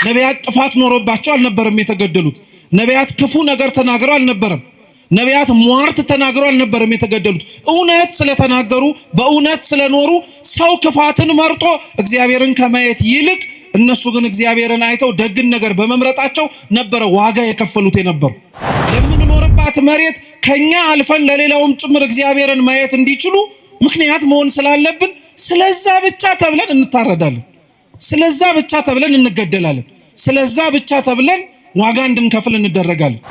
ነቢያት ጥፋት ኖሮባቸው አልነበረም የተገደሉት። ነቢያት ክፉ ነገር ተናግረው አልነበረም። ነቢያት ሟርት ተናግረው አልነበረም የተገደሉት። እውነት ስለተናገሩ በእውነት ስለኖሩ ሰው ክፋትን መርጦ እግዚአብሔርን ከማየት ይልቅ እነሱ ግን እግዚአብሔርን አይተው ደግን ነገር በመምረጣቸው ነበረ ዋጋ የከፈሉት የነበሩ። ለምንኖርባት መሬት ከኛ አልፈን ለሌላውም ጭምር እግዚአብሔርን ማየት እንዲችሉ ምክንያት መሆን ስላለብን ስለዛ ብቻ ተብለን እንታረዳለን። ስለዛ ብቻ ተብለን እንገደላለን። ስለዛ ብቻ ተብለን ዋጋ እንድንከፍል እንደረጋለን።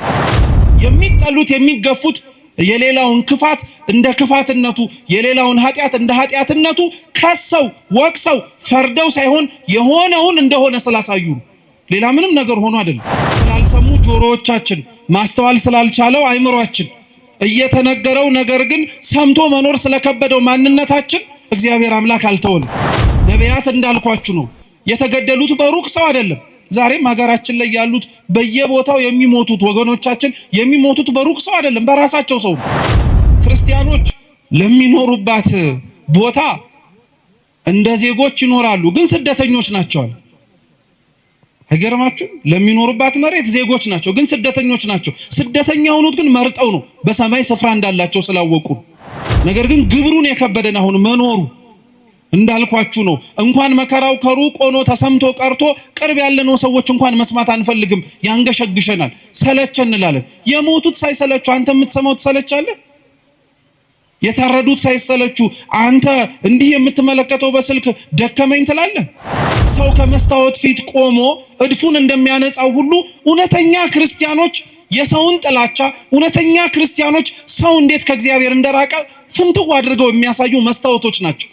የሚጠሉት የሚገፉት የሌላውን ክፋት እንደ ክፋትነቱ የሌላውን ኃጢአት እንደ ኃጢአትነቱ ከሰው ወቅሰው ፈርደው ሳይሆን የሆነውን እንደሆነ ስላሳዩ ሌላ ምንም ነገር ሆኖ አይደለም። ስላልሰሙ ጆሮዎቻችን፣ ማስተዋል ስላልቻለው አይምሮአችን፣ እየተነገረው ነገር ግን ሰምቶ መኖር ስለከበደው ማንነታችን እግዚአብሔር አምላክ አልተወንም። ነቢያት እንዳልኳችሁ ነው የተገደሉት በሩቅ ሰው አይደለም። ዛሬም ሀገራችን ላይ ያሉት በየቦታው የሚሞቱት ወገኖቻችን የሚሞቱት በሩቅ ሰው አይደለም፣ በራሳቸው ሰው። ክርስቲያኖች ለሚኖሩባት ቦታ እንደ ዜጎች ይኖራሉ፣ ግን ስደተኞች ናቸው። አይገርማችሁም? ለሚኖሩባት መሬት ዜጎች ናቸው፣ ግን ስደተኞች ናቸው። ስደተኛ የሆኑት ግን መርጠው ነው፣ በሰማይ ስፍራ እንዳላቸው ስላወቁ። ነገር ግን ግብሩን የከበደን አሁን መኖሩ እንዳልኳችሁ ነው። እንኳን መከራው ከሩቅ ሆኖ ተሰምቶ ቀርቶ ቅርብ ያለነው ሰዎች እንኳን መስማት አንፈልግም፣ ያንገሸግሸናል፣ ሰለቸን እንላለን። የሞቱት ሳይሰለቹ አንተ የምትሰማው ትሰለቻለህ? የታረዱት ሳይሰለቹ አንተ እንዲህ የምትመለከተው በስልክ ደከመኝ ትላለህ? ሰው ከመስታወት ፊት ቆሞ እድፉን እንደሚያነጻው ሁሉ እውነተኛ ክርስቲያኖች የሰውን ጥላቻ፣ እውነተኛ ክርስቲያኖች ሰው እንዴት ከእግዚአብሔር እንደራቀ ፍንትው አድርገው የሚያሳዩ መስታወቶች ናቸው።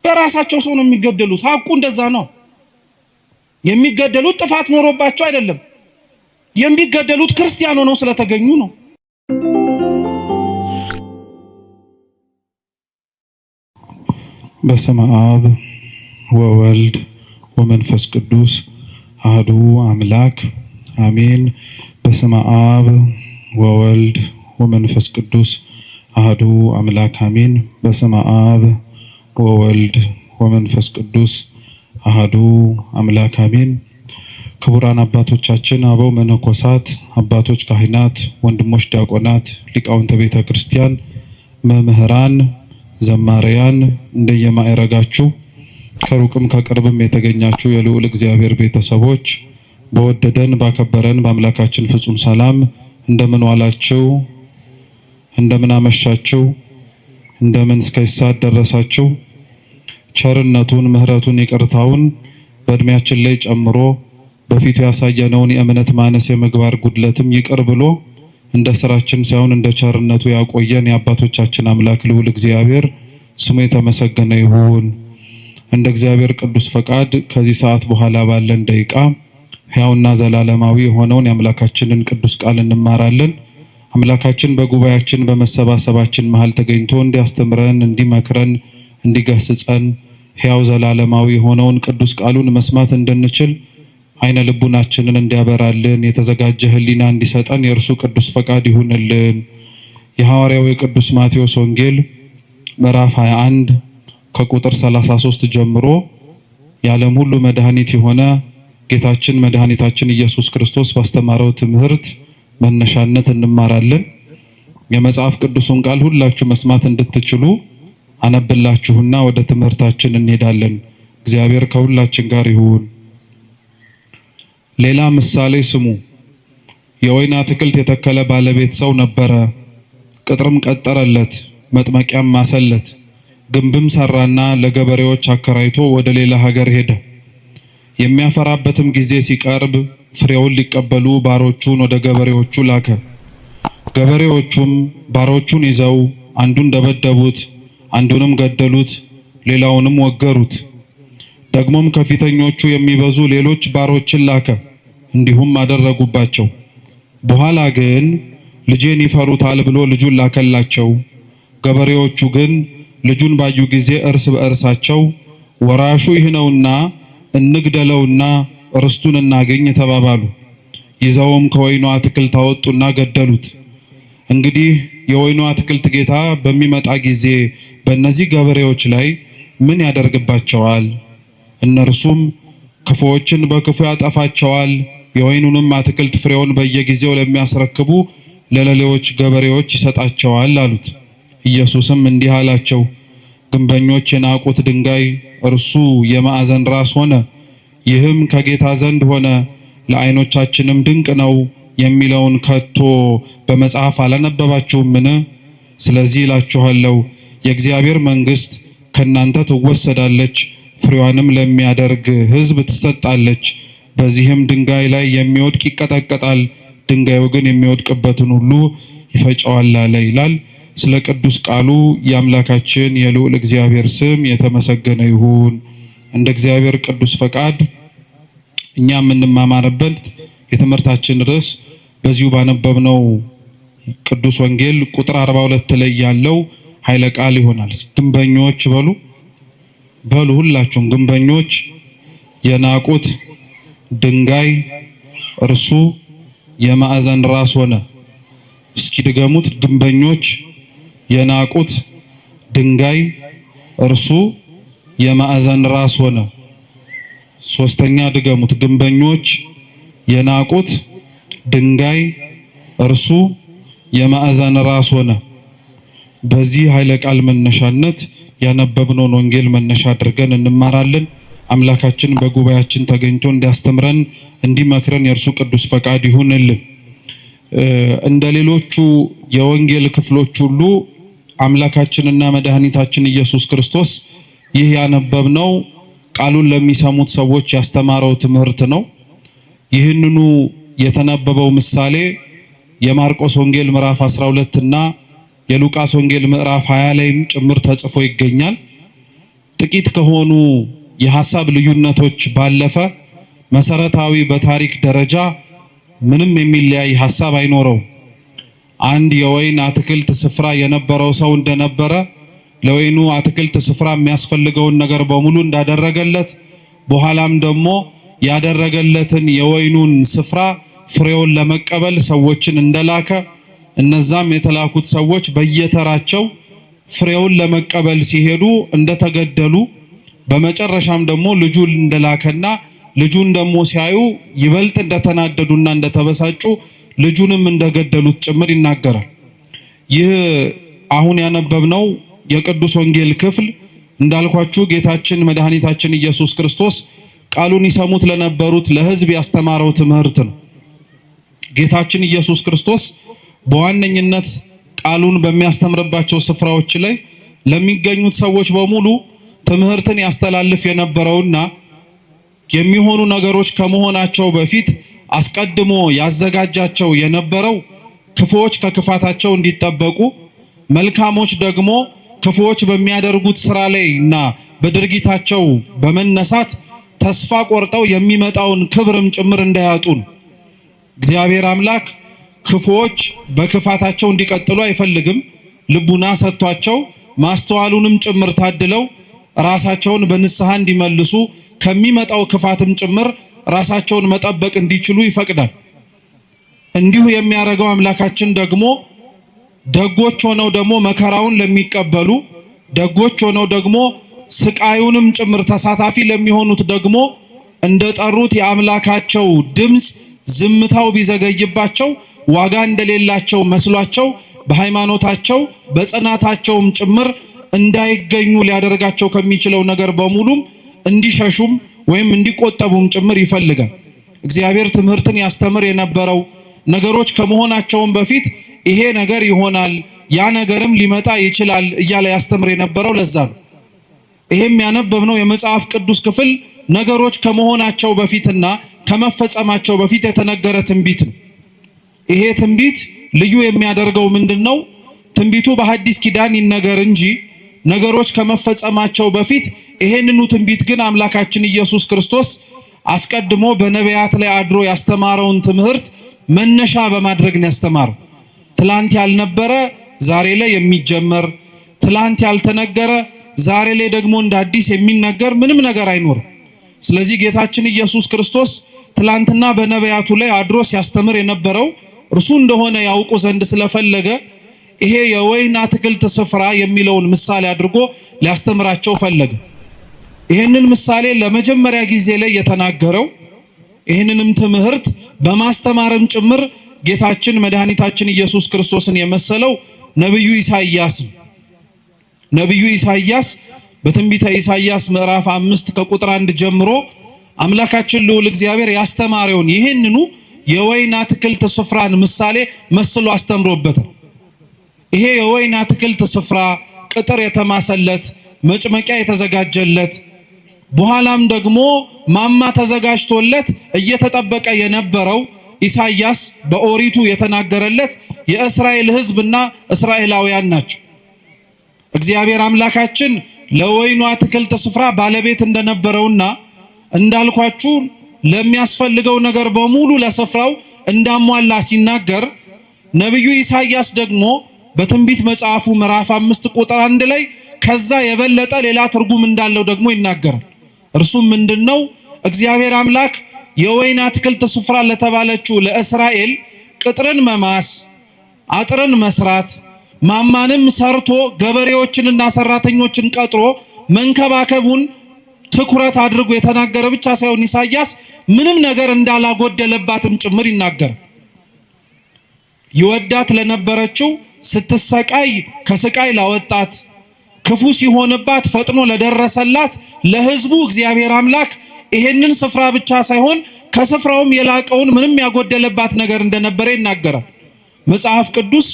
በራሳቸው ሰው ነው የሚገደሉት። ሐቁ እንደዛ ነው። የሚገደሉት ጥፋት ኖሮባቸው አይደለም። የሚገደሉት ክርስቲያን ሆነው ስለተገኙ ነው። በስመ አብ ወወልድ ወመንፈስ ቅዱስ አሐዱ አምላክ አሜን። በስመ አብ ወወልድ ወመንፈስ ቅዱስ አሐዱ አምላክ አሜን። በስመ አብ ወወልድ ወመንፈስ ቅዱስ አሐዱ አምላክ አሜን። ክቡራን አባቶቻችን፣ አበው መነኮሳት፣ አባቶች ካህናት፣ ወንድሞች ዲያቆናት፣ ሊቃውንተ ቤተ ክርስቲያን፣ መምህራን፣ ዘማሪያን እንደየማዕረጋችሁ ከሩቅም ከቅርብም የተገኛችሁ የልዑል እግዚአብሔር ቤተሰቦች በወደደን ባከበረን በአምላካችን ፍጹም ሰላም እንደምን ዋላችሁ? እንደምን አመሻችሁ? እንደምን እስከ ሰዓት ደረሳችሁ? ቸርነቱን ምሕረቱን ይቅርታውን በእድሜያችን ላይ ጨምሮ በፊቱ ያሳየነውን የእምነት ማነስ የምግባር ጉድለትም ይቅር ብሎ እንደ ስራችን ሳይሆን እንደ ቸርነቱ ያቆየን የአባቶቻችን አምላክ ልዑል እግዚአብሔር ስሙ የተመሰገነ ይሁን። እንደ እግዚአብሔር ቅዱስ ፈቃድ ከዚህ ሰዓት በኋላ ባለን ደቂቃ ሕያውና ዘላለማዊ የሆነውን የአምላካችንን ቅዱስ ቃል እንማራለን። አምላካችን በጉባኤያችን በመሰባሰባችን መሃል ተገኝቶ እንዲያስተምረን፣ እንዲመክረን፣ እንዲገስጸን ሕያው ዘላለማዊ የሆነውን ቅዱስ ቃሉን መስማት እንድንችል አይነ ልቡናችንን እንዲያበራልን የተዘጋጀ ሕሊና እንዲሰጠን የእርሱ ቅዱስ ፈቃድ ይሁንልን። የሐዋርያው የቅዱስ ማቴዎስ ወንጌል ምዕራፍ 21 ከቁጥር 33 ጀምሮ የዓለም ሁሉ መድኃኒት የሆነ ጌታችን መድኃኒታችን ኢየሱስ ክርስቶስ ባስተማረው ትምህርት መነሻነት እንማራለን። የመጽሐፍ ቅዱስን ቃል ሁላችሁ መስማት እንድትችሉ አነብላችሁና ወደ ትምህርታችን እንሄዳለን። እግዚአብሔር ከሁላችን ጋር ይሁን። ሌላ ምሳሌ ስሙ። የወይን አትክልት የተከለ ባለቤት ሰው ነበረ። ቅጥርም ቀጠረለት፣ መጥመቂያም ማሰለት፣ ግንብም ሰራና ለገበሬዎች አከራይቶ ወደ ሌላ ሀገር ሄደ። የሚያፈራበትም ጊዜ ሲቀርብ ፍሬውን ሊቀበሉ ባሮቹን ወደ ገበሬዎቹ ላከ። ገበሬዎቹም ባሮቹን ይዘው አንዱን ደበደቡት፣ አንዱንም ገደሉት፣ ሌላውንም ወገሩት። ደግሞም ከፊተኞቹ የሚበዙ ሌሎች ባሮችን ላከ፣ እንዲሁም አደረጉባቸው። በኋላ ግን ልጄን ይፈሩታል ብሎ ልጁን ላከላቸው። ገበሬዎቹ ግን ልጁን ባዩ ጊዜ እርስ በእርሳቸው ወራሹ ይህ ነውና እንግደለውና ርስቱን እናገኝ ተባባሉ። ይዘውም ከወይኑ አትክልት አወጡና ገደሉት። እንግዲህ የወይኑ አትክልት ጌታ በሚመጣ ጊዜ በእነዚህ ገበሬዎች ላይ ምን ያደርግባቸዋል? እነርሱም ክፉዎችን በክፉ ያጠፋቸዋል፣ የወይኑንም አትክልት ፍሬውን በየጊዜው ለሚያስረክቡ ለሌሎች ገበሬዎች ይሰጣቸዋል አሉት። ኢየሱስም እንዲህ አላቸው፣ ግንበኞች የናቁት ድንጋይ እርሱ የማዕዘን ራስ ሆነ። ይህም ከጌታ ዘንድ ሆነ፣ ለዓይኖቻችንም ድንቅ ነው የሚለውን ከቶ በመጽሐፍ አላነበባችሁምን? ስለዚህ እላችኋለሁ የእግዚአብሔር መንግሥት ከእናንተ ትወሰዳለች፣ ፍሬዋንም ለሚያደርግ ሕዝብ ትሰጣለች። በዚህም ድንጋይ ላይ የሚወድቅ ይቀጠቀጣል፣ ድንጋዩ ግን የሚወድቅበትን ሁሉ ይፈጨዋል አለ ይላል። ስለ ቅዱስ ቃሉ የአምላካችን የልዑል እግዚአብሔር ስም የተመሰገነ ይሁን። እንደ እግዚአብሔር ቅዱስ ፈቃድ እኛ የምንማማርበት የትምህርታችን ርዕስ በዚሁ ባነበብነው ቅዱስ ወንጌል ቁጥር 42 ላይ ያለው ኃይለ ቃል ይሆናል። ግንበኞች በሉ ሁላችሁም፣ ግንበኞች የናቁት ድንጋይ እርሱ የማዕዘን ራስ ሆነ። እስኪ ድገሙት። ግንበኞች የናቁት ድንጋይ እርሱ የማዕዘን ራስ ሆነ። ሶስተኛ ድገሙት። ግንበኞች የናቁት ድንጋይ እርሱ የማዕዘን ራስ ሆነ። በዚህ ኃይለ ቃል መነሻነት ያነበብነውን ወንጌል መነሻ አድርገን እንማራለን። አምላካችን በጉባኤያችን ተገኝቶ እንዲያስተምረን እንዲመክረን የእርሱ ቅዱስ ፈቃድ ይሁንልን። እንደ ሌሎቹ የወንጌል ክፍሎች ሁሉ አምላካችንና መድኃኒታችን ኢየሱስ ክርስቶስ ይህ ያነበብነው ቃሉን ለሚሰሙት ሰዎች ያስተማረው ትምህርት ነው። ይህንኑ የተነበበው ምሳሌ የማርቆስ ወንጌል ምዕራፍ 12 እና የሉቃስ ወንጌል ምዕራፍ 20 ላይም ጭምር ተጽፎ ይገኛል። ጥቂት ከሆኑ የሐሳብ ልዩነቶች ባለፈ መሰረታዊ በታሪክ ደረጃ ምንም የሚለያይ ሐሳብ አይኖረውም። አንድ የወይን አትክልት ስፍራ የነበረው ሰው እንደነበረ ለወይኑ አትክልት ስፍራ የሚያስፈልገውን ነገር በሙሉ እንዳደረገለት፣ በኋላም ደግሞ ያደረገለትን የወይኑን ስፍራ ፍሬውን ለመቀበል ሰዎችን እንደላከ፣ እነዛም የተላኩት ሰዎች በየተራቸው ፍሬውን ለመቀበል ሲሄዱ እንደተገደሉ፣ በመጨረሻም ደግሞ ልጁን እንደላከና ልጁን ደግሞ ሲያዩ ይበልጥ እንደተናደዱና እንደተበሳጩ ልጁንም እንደገደሉት ጭምር ይናገራል። ይህ አሁን ያነበብነው የቅዱስ ወንጌል ክፍል እንዳልኳችሁ ጌታችን መድኃኒታችን ኢየሱስ ክርስቶስ ቃሉን ይሰሙት ለነበሩት ለሕዝብ ያስተማረው ትምህርት ነው። ጌታችን ኢየሱስ ክርስቶስ በዋነኝነት ቃሉን በሚያስተምርባቸው ስፍራዎች ላይ ለሚገኙት ሰዎች በሙሉ ትምህርትን ያስተላልፍ የነበረውና የሚሆኑ ነገሮች ከመሆናቸው በፊት አስቀድሞ ያዘጋጃቸው የነበረው ክፉዎች ከክፋታቸው እንዲጠበቁ፣ መልካሞች ደግሞ ክፉዎች በሚያደርጉት ስራ ላይ እና በድርጊታቸው በመነሳት ተስፋ ቆርጠው የሚመጣውን ክብርም ጭምር እንዳያጡ ነው። እግዚአብሔር አምላክ ክፉዎች በክፋታቸው እንዲቀጥሉ አይፈልግም። ልቡና ሰጥቷቸው ማስተዋሉንም ጭምር ታድለው ራሳቸውን በንስሐ እንዲመልሱ ከሚመጣው ክፋትም ጭምር ራሳቸውን መጠበቅ እንዲችሉ ይፈቅዳል። እንዲሁ የሚያደርገው አምላካችን ደግሞ ደጎች ሆነው ደግሞ መከራውን ለሚቀበሉ፣ ደጎች ሆነው ደግሞ ስቃዩንም ጭምር ተሳታፊ ለሚሆኑት ደግሞ እንደጠሩት የአምላካቸው ድምፅ ዝምታው ቢዘገይባቸው ዋጋ እንደሌላቸው መስሏቸው በሃይማኖታቸው በጽናታቸውም ጭምር እንዳይገኙ ሊያደርጋቸው ከሚችለው ነገር በሙሉም እንዲሸሹም ወይም እንዲቆጠቡም ጭምር ይፈልጋል። እግዚአብሔር ትምህርትን ያስተምር የነበረው ነገሮች ከመሆናቸውም በፊት ይሄ ነገር ይሆናል፣ ያ ነገርም ሊመጣ ይችላል እያለ ያስተምር የነበረው ለዛ ነው። ይሄም ያነበብነው የመጽሐፍ ቅዱስ ክፍል ነገሮች ከመሆናቸው በፊትና ከመፈጸማቸው በፊት የተነገረ ትንቢት ነው። ይሄ ትንቢት ልዩ የሚያደርገው ምንድነው? ትንቢቱ በሐዲስ ኪዳን ይነገር እንጂ ነገሮች ከመፈጸማቸው በፊት ይሄንኑ ትንቢት ግን አምላካችን ኢየሱስ ክርስቶስ አስቀድሞ በነቢያት ላይ አድሮ ያስተማረውን ትምህርት መነሻ በማድረግ ነው ያስተማረው። ትላንት ያልነበረ ዛሬ ላይ የሚጀመር፣ ትላንት ያልተነገረ ዛሬ ላይ ደግሞ እንደ አዲስ የሚነገር ምንም ነገር አይኖርም። ስለዚህ ጌታችን ኢየሱስ ክርስቶስ ትላንትና በነቢያቱ ላይ አድሮ ሲያስተምር የነበረው እርሱ እንደሆነ ያውቁ ዘንድ ስለፈለገ ይሄ የወይን አትክልት ስፍራ የሚለውን ምሳሌ አድርጎ ሊያስተምራቸው ፈለገ። ይህንን ምሳሌ ለመጀመሪያ ጊዜ ላይ የተናገረው ይህንንም ትምህርት በማስተማርም ጭምር ጌታችን መድኃኒታችን ኢየሱስ ክርስቶስን የመሰለው ነብዩ ኢሳይያስ። ነብዩ ኢሳይያስ በትንቢተ ኢሳይያስ ምዕራፍ 5 ከቁጥር 1 ጀምሮ አምላካችን ልዑል እግዚአብሔር ያስተማረውን ይህንኑ የወይን አትክልት ስፍራን ምሳሌ መስሎ አስተምሮበታል። ይሄ የወይን አትክልት ስፍራ ቅጥር የተማሰለት መጭመቂያ የተዘጋጀለት በኋላም ደግሞ ማማ ተዘጋጅቶለት እየተጠበቀ የነበረው ኢሳይያስ በኦሪቱ የተናገረለት የእስራኤል ሕዝብና እስራኤላውያን ናቸው። እግዚአብሔር አምላካችን ለወይኑ አትክልት ስፍራ ባለቤት እንደነበረውና እንዳልኳችሁ ለሚያስፈልገው ነገር በሙሉ ለስፍራው እንዳሟላ ሲናገር ነብዩ ኢሳይያስ ደግሞ በትንቢት መጽሐፉ ምዕራፍ 5 ቁጥር 1 ላይ ከዛ የበለጠ ሌላ ትርጉም እንዳለው ደግሞ ይናገራል። እርሱም ምንድነው? እግዚአብሔር አምላክ የወይን አትክልት ስፍራ ለተባለችው ለእስራኤል ቅጥርን መማስ፣ አጥርን መስራት፣ ማማንም ሰርቶ ገበሬዎችንና ሰራተኞችን ቀጥሮ መንከባከቡን ትኩረት አድርጎ የተናገረ ብቻ ሳይሆን ኢሳይያስ ምንም ነገር እንዳላጎደለባትም ጭምር ይናገራል። ይወዳት ለነበረችው ስትሰቃይ ከስቃይ ላወጣት፣ ክፉ ሲሆንባት ፈጥኖ ለደረሰላት ለሕዝቡ እግዚአብሔር አምላክ ይሄንን ስፍራ ብቻ ሳይሆን ከስፍራውም የላቀውን ምንም ያጎደለባት ነገር እንደነበረ ይናገራል። መጽሐፍ ቅዱስ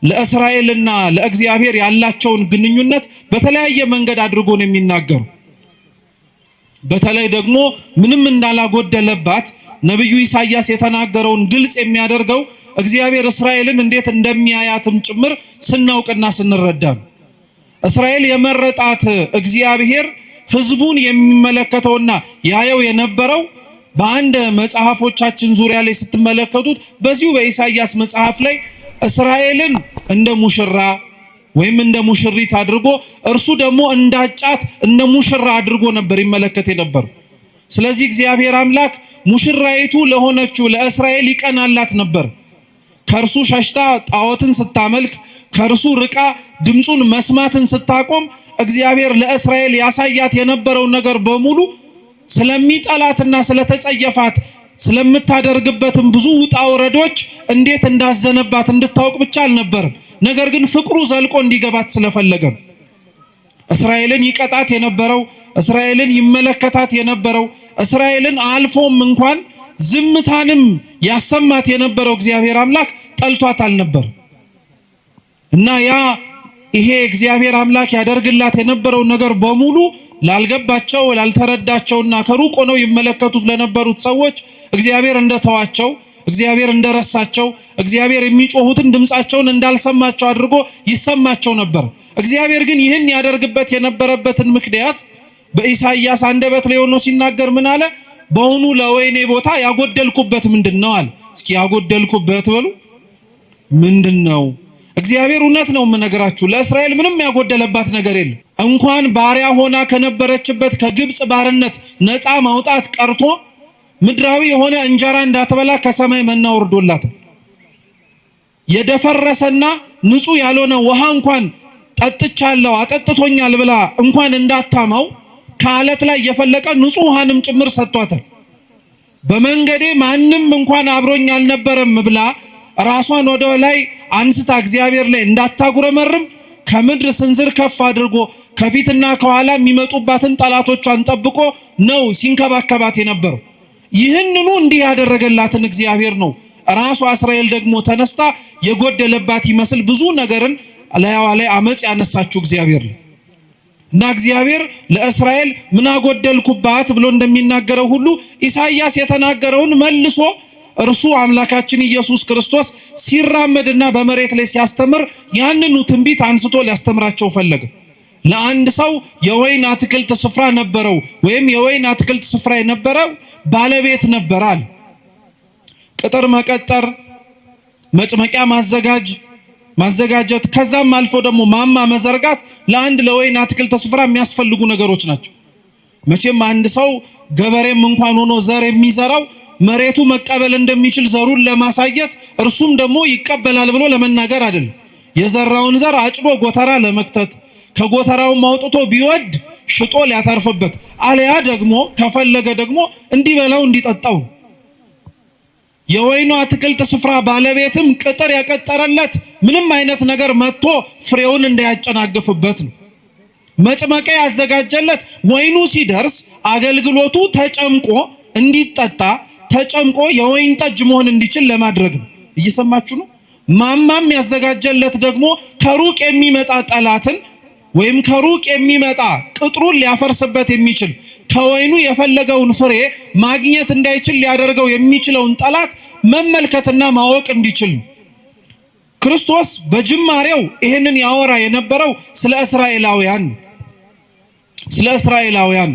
ለእስራኤልና ለእግዚአብሔር ያላቸውን ግንኙነት በተለያየ መንገድ አድርጎ ነው የሚናገረው። በተለይ ደግሞ ምንም እንዳላጎደለባት ነብዩ ኢሳይያስ የተናገረውን ግልጽ የሚያደርገው እግዚአብሔር እስራኤልን እንዴት እንደሚያያትም ጭምር ስናውቅና ስንረዳ ነው። እስራኤል የመረጣት እግዚአብሔር ሕዝቡን የሚመለከተውና ያየው የነበረው በአንድ መጽሐፎቻችን ዙሪያ ላይ ስትመለከቱት በዚሁ በኢሳይያስ መጽሐፍ ላይ እስራኤልን እንደ ሙሽራ ወይም እንደ ሙሽሪት አድርጎ እርሱ ደግሞ እንዳጫት እንደ ሙሽራ አድርጎ ነበር ይመለከት የነበረው። ስለዚህ እግዚአብሔር አምላክ ሙሽራይቱ ለሆነችው ለእስራኤል ይቀናላት ነበር። ከእርሱ ሸሽታ ጣዖትን ስታመልክ፣ ከእርሱ ርቃ ድምፁን መስማትን ስታቆም እግዚአብሔር ለእስራኤል ያሳያት የነበረው ነገር በሙሉ ስለሚጠላትና ስለተጸየፋት ስለምታደርግበትም ብዙ ውጣ ወረዶች እንዴት እንዳዘነባት እንድታውቅ ብቻ አልነበርም። ነገር ግን ፍቅሩ ዘልቆ እንዲገባት ስለፈለገ እስራኤልን ይቀጣት የነበረው፣ እስራኤልን ይመለከታት የነበረው፣ እስራኤልን አልፎም እንኳን ዝምታንም ያሰማት የነበረው እግዚአብሔር አምላክ ጠልቷት አልነበር እና ይሄ እግዚአብሔር አምላክ ያደርግላት የነበረው ነገር በሙሉ ላልገባቸው ላልተረዳቸውና ከሩቅ ሆነው ይመለከቱት ለነበሩት ሰዎች እግዚአብሔር እንደተዋቸው፣ እግዚአብሔር እንደረሳቸው፣ እግዚአብሔር የሚጮሁትን ድምጻቸውን እንዳልሰማቸው አድርጎ ይሰማቸው ነበር። እግዚአብሔር ግን ይህን ያደርግበት የነበረበትን ምክንያት በኢሳይያስ አንደበት ላይ ሆኖ ሲናገር ምን አለ? በእውኑ ለወይኔ ቦታ ያጎደልኩበት ምንድነው አለ። እስኪ ያጎደልኩበት በሉ ምንድነው? እግዚአብሔር እውነት ነው የምነግራችሁ፣ ለእስራኤል ምንም ያጎደለባት ነገር የለም። እንኳን ባሪያ ሆና ከነበረችበት ከግብጽ ባርነት ነፃ ማውጣት ቀርቶ ምድራዊ የሆነ እንጀራ እንዳትበላ ከሰማይ መና ወርዶላታል። የደፈረሰና ንጹህ ያልሆነ ውሃ እንኳን ጠጥቻለሁ አጠጥቶኛል ብላ እንኳን እንዳታማው ከአለት ላይ የፈለቀ ንጹህ ውሃንም ጭምር ሰጥቷታል። በመንገዴ ማንም እንኳን አብሮኝ አልነበረም ብላ ራሷን ወደ ላይ አንስታ እግዚአብሔር ላይ እንዳታጉረመርም ከምድር ስንዝር ከፍ አድርጎ ከፊትና ከኋላ የሚመጡባትን ጠላቶቿን ጠብቆ ነው ሲንከባከባት የነበረው። ይህንኑ እንዲህ ያደረገላትን እግዚአብሔር ነው ራሷ እስራኤል ደግሞ ተነስታ የጎደለባት ይመስል ብዙ ነገርን ላይዋ ላይ አመጽ ያነሳችው እግዚአብሔር ነው። እና እግዚአብሔር ለእስራኤል ምን አጎደልኩባት ብሎ እንደሚናገረው ሁሉ ኢሳይያስ የተናገረውን መልሶ እርሱ አምላካችን ኢየሱስ ክርስቶስ ሲራመድና በመሬት ላይ ሲያስተምር ያንኑ ትንቢት አንስቶ ሊያስተምራቸው ፈለገ። ለአንድ ሰው የወይን አትክልት ስፍራ ነበረው፣ ወይም የወይን አትክልት ስፍራ የነበረው ባለቤት ነበራል። ቅጥር መቀጠር፣ መጭመቂያ ማዘጋጀት ከዛም አልፎ ደግሞ ማማ መዘርጋት ለአንድ ለወይን አትክልት ስፍራ የሚያስፈልጉ ነገሮች ናቸው። መቼም አንድ ሰው ገበሬም እንኳን ሆኖ ዘር የሚዘራው መሬቱ መቀበል እንደሚችል ዘሩን ለማሳየት እርሱም ደግሞ ይቀበላል ብሎ ለመናገር አይደለም። የዘራውን ዘር አጭዶ ጎተራ ለመክተት ከጎተራውም አውጥቶ ቢወድ ሽጦ ሊያተርፍበት አለያ ደግሞ ከፈለገ ደግሞ እንዲበላው እንዲጠጣው። የወይኑ አትክልት ስፍራ ባለቤትም ቅጥር የቀጠረለት ምንም አይነት ነገር መጥቶ ፍሬውን እንዳያጨናግፍበት ነው። መጭመቂያ ያዘጋጀለት ወይኑ ሲደርስ አገልግሎቱ ተጨምቆ እንዲጠጣ ተጨምቆ የወይን ጠጅ መሆን እንዲችል ለማድረግ ነው። እየሰማችሁ ነው? ማማም ያዘጋጀለት ደግሞ ከሩቅ የሚመጣ ጠላትን ወይም ከሩቅ የሚመጣ ቅጥሩን ሊያፈርስበት የሚችል ከወይኑ የፈለገውን ፍሬ ማግኘት እንዳይችል ሊያደርገው የሚችለውን ጠላት መመልከትና ማወቅ እንዲችል። ክርስቶስ በጅማሬው ይህንን ያወራ የነበረው ስለ እስራኤላውያን